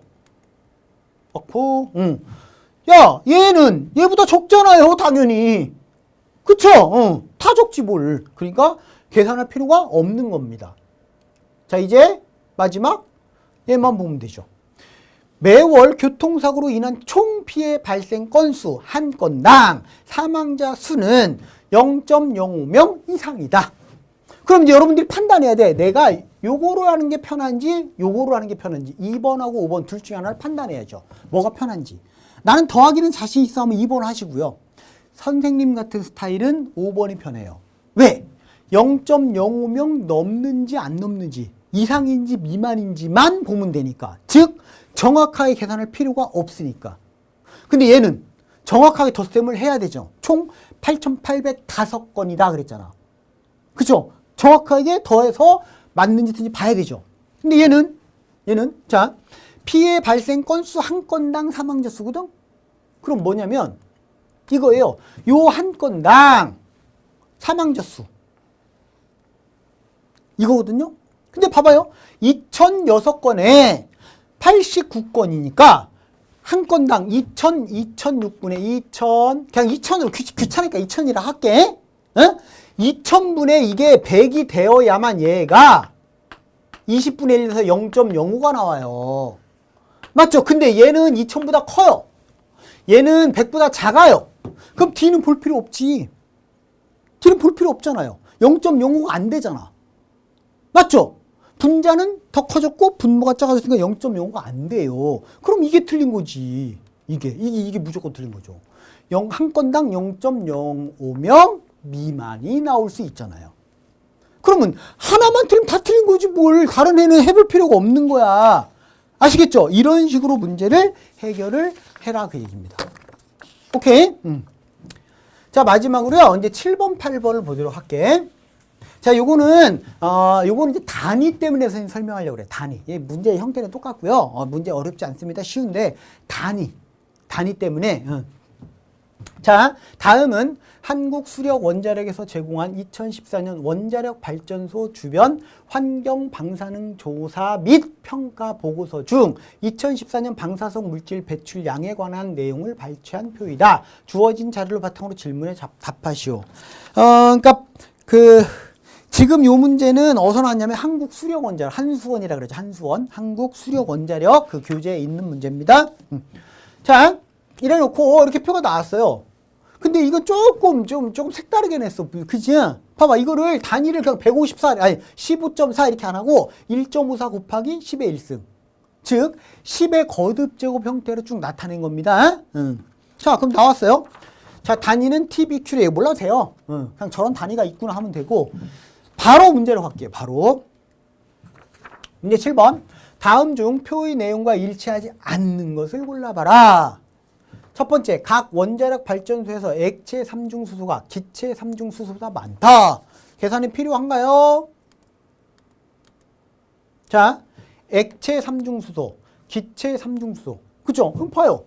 야, 얘보다 적잖아요, 당연히. 그쵸? 다 적지 뭘. 그러니까 계산할 필요가 없는 겁니다. 자, 이제 마지막 얘만 보면 되죠. 매월 교통사고로 인한 총 피해 발생 건수 한 건당 사망자 수는 0.05명 이상이다. 그럼 이제 여러분들이 판단해야 돼. 내가 요거로 하는 게 편한지 요거로 하는 게 편한지 2번하고 5번 둘 중에 하나를 판단해야죠. 뭐가 편한지. 나는 더하기는 자신 있어 하면 2번 하시고요. 선생님 같은 스타일은 5번이 편해요. 왜? 0.05명 넘는지 안 넘는지 이상인지 미만인지만 보면 되니까. 즉 정확하게 계산할 필요가 없으니까. 근데 얘는 정확하게 덧셈을 해야 되죠. 총 8,805건이다 그랬잖아. 그죠? 정확하게 더해서 맞는지 틀린지 봐야 되죠. 근데 얘는 자 피해 발생 건수 한 건당 사망자 수거든. 그럼 뭐냐면 이거예요. 요 한 건당 사망자 수 이거거든요. 근데 봐봐요. 2006건에 89건이니까 한 건당 2006분의 2000 그냥 2000으로 귀찮으니까 2000이라 할게. 2000분의 이게 100이 되어야만 얘가 20분의 1에서 0.05가 나와요. 맞죠? 근데 얘는 2000보다 커요. 얘는 100보다 작아요. 그럼 D는 볼 필요 없지. D는 볼 필요 없잖아요. 0.05가 안 되잖아. 맞죠? 분자는 더 커졌고 분모가 작아졌으니까 0.05가 안 돼요. 그럼 이게 틀린 거지. 이게 무조건 틀린 거죠. 한 건당 0.05명 미만이 나올 수 있잖아요. 그러면 하나만 틀리면 다 틀린 거지 뭘. 다른 애는 해볼 필요가 없는 거야. 아시겠죠? 이런 식으로 문제를 해결을 해라 그 얘기입니다. 오케이? 자 마지막으로요. 이제 7번, 8번을 보도록 할게. 자, 요거는 이제 단위 때문에 선생님 설명하려고 그래. 단위. 예, 문제의 형태는 똑같고요. 문제 어렵지 않습니다. 쉬운데, 단위 때문에. 자, 다음은 한국수력원자력에서 제공한 2014년 원자력 발전소 주변 환경 방사능 조사 및 평가 보고서 중 2014년 방사성 물질 배출량에 관한 내용을 발췌한 표이다. 주어진 자료를 바탕으로 질문에 답하시오. 그러니까 지금 요 문제는 어디서 나왔냐면 한국수력원자력, 한수원이라 그러죠. 한수원, 한국수력원자력 그 교재에 있는 문제입니다. 자, 이래 놓고 이렇게 표가 나왔어요. 근데 이거 조금 색다르게 냈어. 그지? 봐봐, 이거를 단위를 그냥 154, 아니 15.4 이렇게 안 하고 1.54 곱하기 10의 1승. 즉 10의 거듭제곱 형태로 쭉 나타낸 겁니다. 자, 그럼 나왔어요. 자, 단위는 TBQ래. 몰라도 돼요. 그냥 저런 단위가 있구나 하면 되고. 바로 문제로 갈게요. 바로. 문제 7번. 다음 중 표의 내용과 일치하지 않는 것을 골라봐라. 첫 번째, 각 원자력 발전소에서 액체 삼중수소가 기체 삼중수소보다 많다. 계산이 필요한가요? 자, 액체 삼중수소, 기체 삼중수소. 그죠? 그럼 봐요.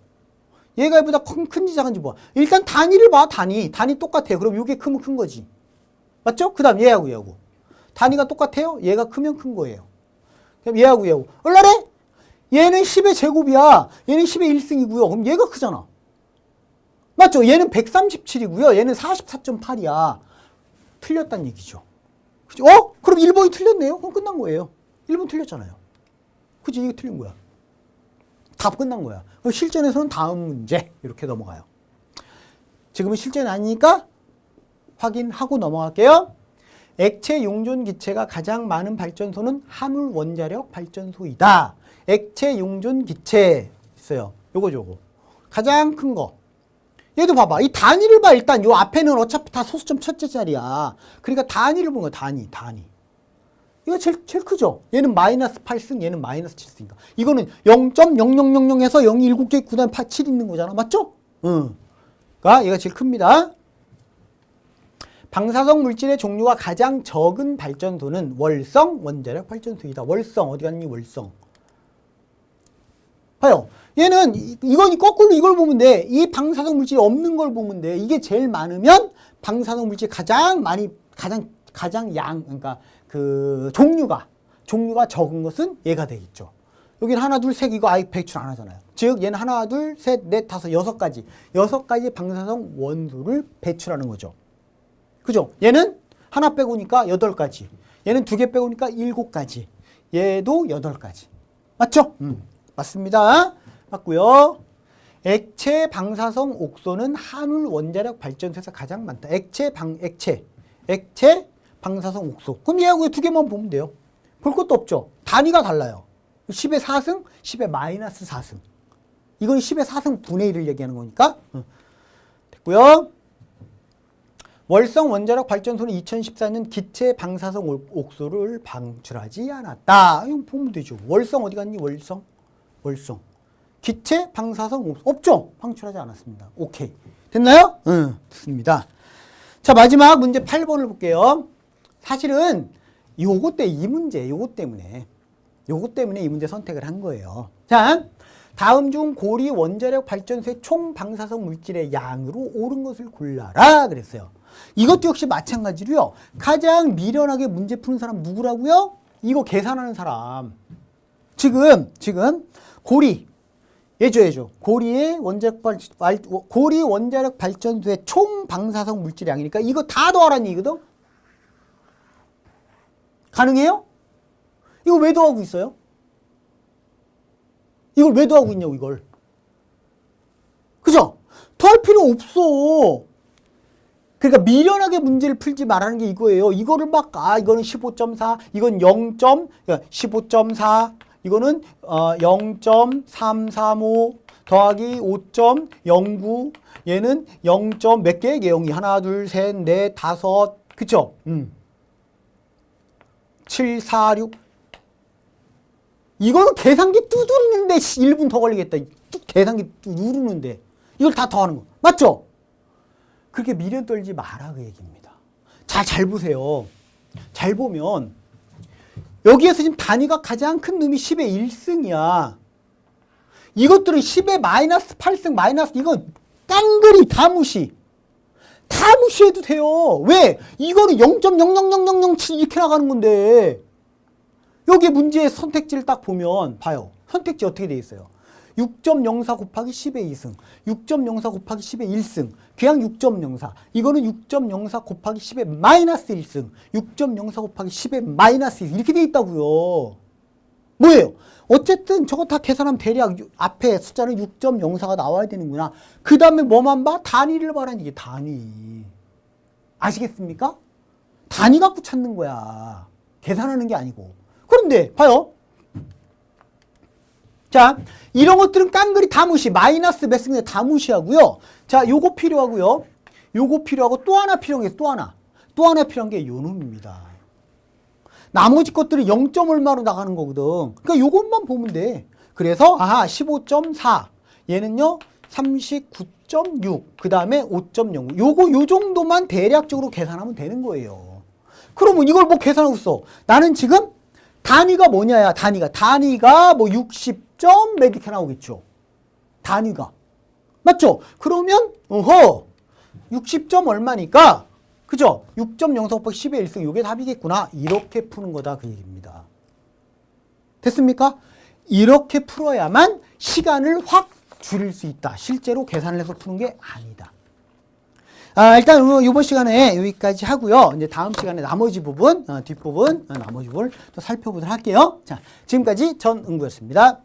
얘가 얘보다 큰지 작은지 봐. 일단 단위를 봐. 단위 똑같아요. 그럼 이게 크면 큰 거지. 맞죠? 그 다음 얘하고. 단위가 똑같아요? 얘가 크면 큰 거예요. 그럼 얘하고. 얼라래? 얘는 10의 제곱이야. 얘는 10의 1승이고요. 그럼 얘가 크잖아. 맞죠? 얘는 137이고요. 얘는 44.8이야. 틀렸다는 얘기죠. 그죠? 그럼 1번이 틀렸네요? 그럼 끝난 거예요. 1번 틀렸잖아요. 그치? 이게 틀린 거야. 답 끝난 거야. 그럼 실전에서는 다음 문제 이렇게 넘어가요. 지금은 실전이 아니니까 확인하고 넘어갈게요. 액체 용존 기체가 가장 많은 발전소는 화물 원자력 발전소이다. 액체 용존 기체 있어요. 요거. 가장 큰 거. 얘도 봐봐. 이 단위를 봐. 일단 요 앞에는 어차피 다 소수점 첫째 자리야. 그러니까 단위를 보는 거야. 단위. 이거 제일 크죠? 얘는 마이너스 8승, 얘는 마이너스 7승이니까. 이거는 0.0000에서 0이 7개 있고, 그 다음에 7 있는 거잖아. 맞죠? 그러니까 얘가 제일 큽니다. 방사성 물질의 종류가 가장 적은 발전소는 월성 원자력 발전소이다. 월성 어디 갔니? 월성. 봐요. 얘는 이건 거꾸로 이걸 보면 돼. 이 방사성 물질이 없는 걸 보면 돼. 이게 제일 많으면 방사성 물질 가장 많이 가장 그러니까 그 종류가 적은 것은 얘가 되겠죠. 여기는 하나, 둘, 셋 이거 아예 배출 안 하잖아요. 즉 얘는 하나, 둘, 셋, 넷, 다섯, 여섯 가지 방사성 원소를 배출하는 거죠. 그죠? 얘는 하나 빼고니까 8가지. 얘는 2개 빼고니까 7가지. 얘도 8가지. 맞죠? 맞습니다. 맞고요. 액체 방사성 옥소는 한울 원자력 발전소에서 가장 많다. 액체 방사성 옥소. 그럼 얘하고 2개만 보면 돼요. 볼 것도 없죠. 단위가 달라요. 10의 4승, 10의 마이너스 4승. 이건 10의 4승 분의 1을 얘기하는 거니까. 됐고요. 월성 원자력 발전소는 2014년 기체 방사성 옥소를 방출하지 않았다. 이거 보면 되죠. 월성 어디 갔니? 월성. 기체 방사성 옥소 없죠? 방출하지 않았습니다. 오케이. 됐나요? 됐습니다. 자, 마지막 문제 8번을 볼게요. 사실은 요거 때문에 이 문제 선택을 한 거예요. 자, 다음 중 고리 원자력 발전소의 총 방사성 물질의 양으로 옳은 것을 골라라 그랬어요. 이것도 역시 마찬가지로요. 가장 미련하게 문제 푸는 사람 누구라고요? 이거 계산하는 사람. 지금 고리 예죠. 고리 원자력 발전소의 총 방사성 물질 양이니까 이거 다 더하라는 얘기거든. 가능해요? 이거 왜 더하고 있어요? 이걸 왜 더하고 있냐고 이걸. 그죠? 더할 필요 없어. 그러니까 미련하게 문제를 풀지 말라는 게 이거예요. 이거를 이거는 15.4, 이건 15.4, 이거는 0.335 더하기 5.09, 얘는 0. 몇 개? 0이 하나, 둘, 셋, 넷, 다섯, 그쵸? 7, 4, 6. 이거는 계산기 두드리는데 1분 더 걸리겠다. 계산기 누르는데. 이걸 다 더하는 거. 맞죠? 그렇게 미련 떨지 마라 그 얘기입니다. 잘 보세요. 잘 보면 여기에서 지금 단위가 가장 큰 놈이 10의 1승이야. 이것들은 10의 마이너스 8승 마이너스 이거 깡그리 다 무시해도 돼요. 왜? 이거는 0.00007 이렇게 나가는 건데 여기 문제의 선택지를 딱 보면 봐요. 선택지 어떻게 돼 있어요? 6.04 곱하기 10의 2승, 6.04 곱하기 10의 1승, 그냥 6.04. 이거는 6.04 곱하기 10의 마이너스 1승, 6.04 곱하기 10의 마이너스 1승 이렇게 돼 있다고요. 뭐예요? 어쨌든 저거 다 계산하면 대략 앞에 숫자는 6.04가 나와야 되는구나. 그 다음에 뭐만 봐? 단위를 봐라는 얘기. 단위. 아시겠습니까? 단위 갖고 찾는 거야. 계산하는 게 아니고. 그런데 봐요. 자, 이런 것들은 깡그리 다 무시. 마이너스 몇 승 다 무시하고요. 자, 요거 필요하고요. 요거 필요하고 또 하나 필요한 게 또 하나 필요한 게 요놈입니다. 나머지 것들은 0. 얼마로 나가는 거거든. 그러니까 요것만 보면 돼. 그래서 15.4. 얘는요 39.6. 그 다음에 5.0. 요 정도만 대략적으로 계산하면 되는 거예요. 그러면 이걸 뭐 계산하고 있어? 나는 지금 단위가 뭐냐야. 단위가 뭐 60점 몇 이렇게 나오겠죠. 단위가. 맞죠? 그러면 60점 얼마니까 그죠? 6.04 곱하기 10의 1승 이게 답이겠구나. 이렇게 푸는 거다 그 얘기입니다. 됐습니까? 이렇게 풀어야만 시간을 확 줄일 수 있다. 실제로 계산을 해서 푸는 게 아니다. 일단 이번 시간에 여기까지 하고요. 이제 다음 시간에 나머지 부분, 뒷부분, 나머지 부분을 또 살펴보도록 할게요. 자, 지금까지 전응구였습니다.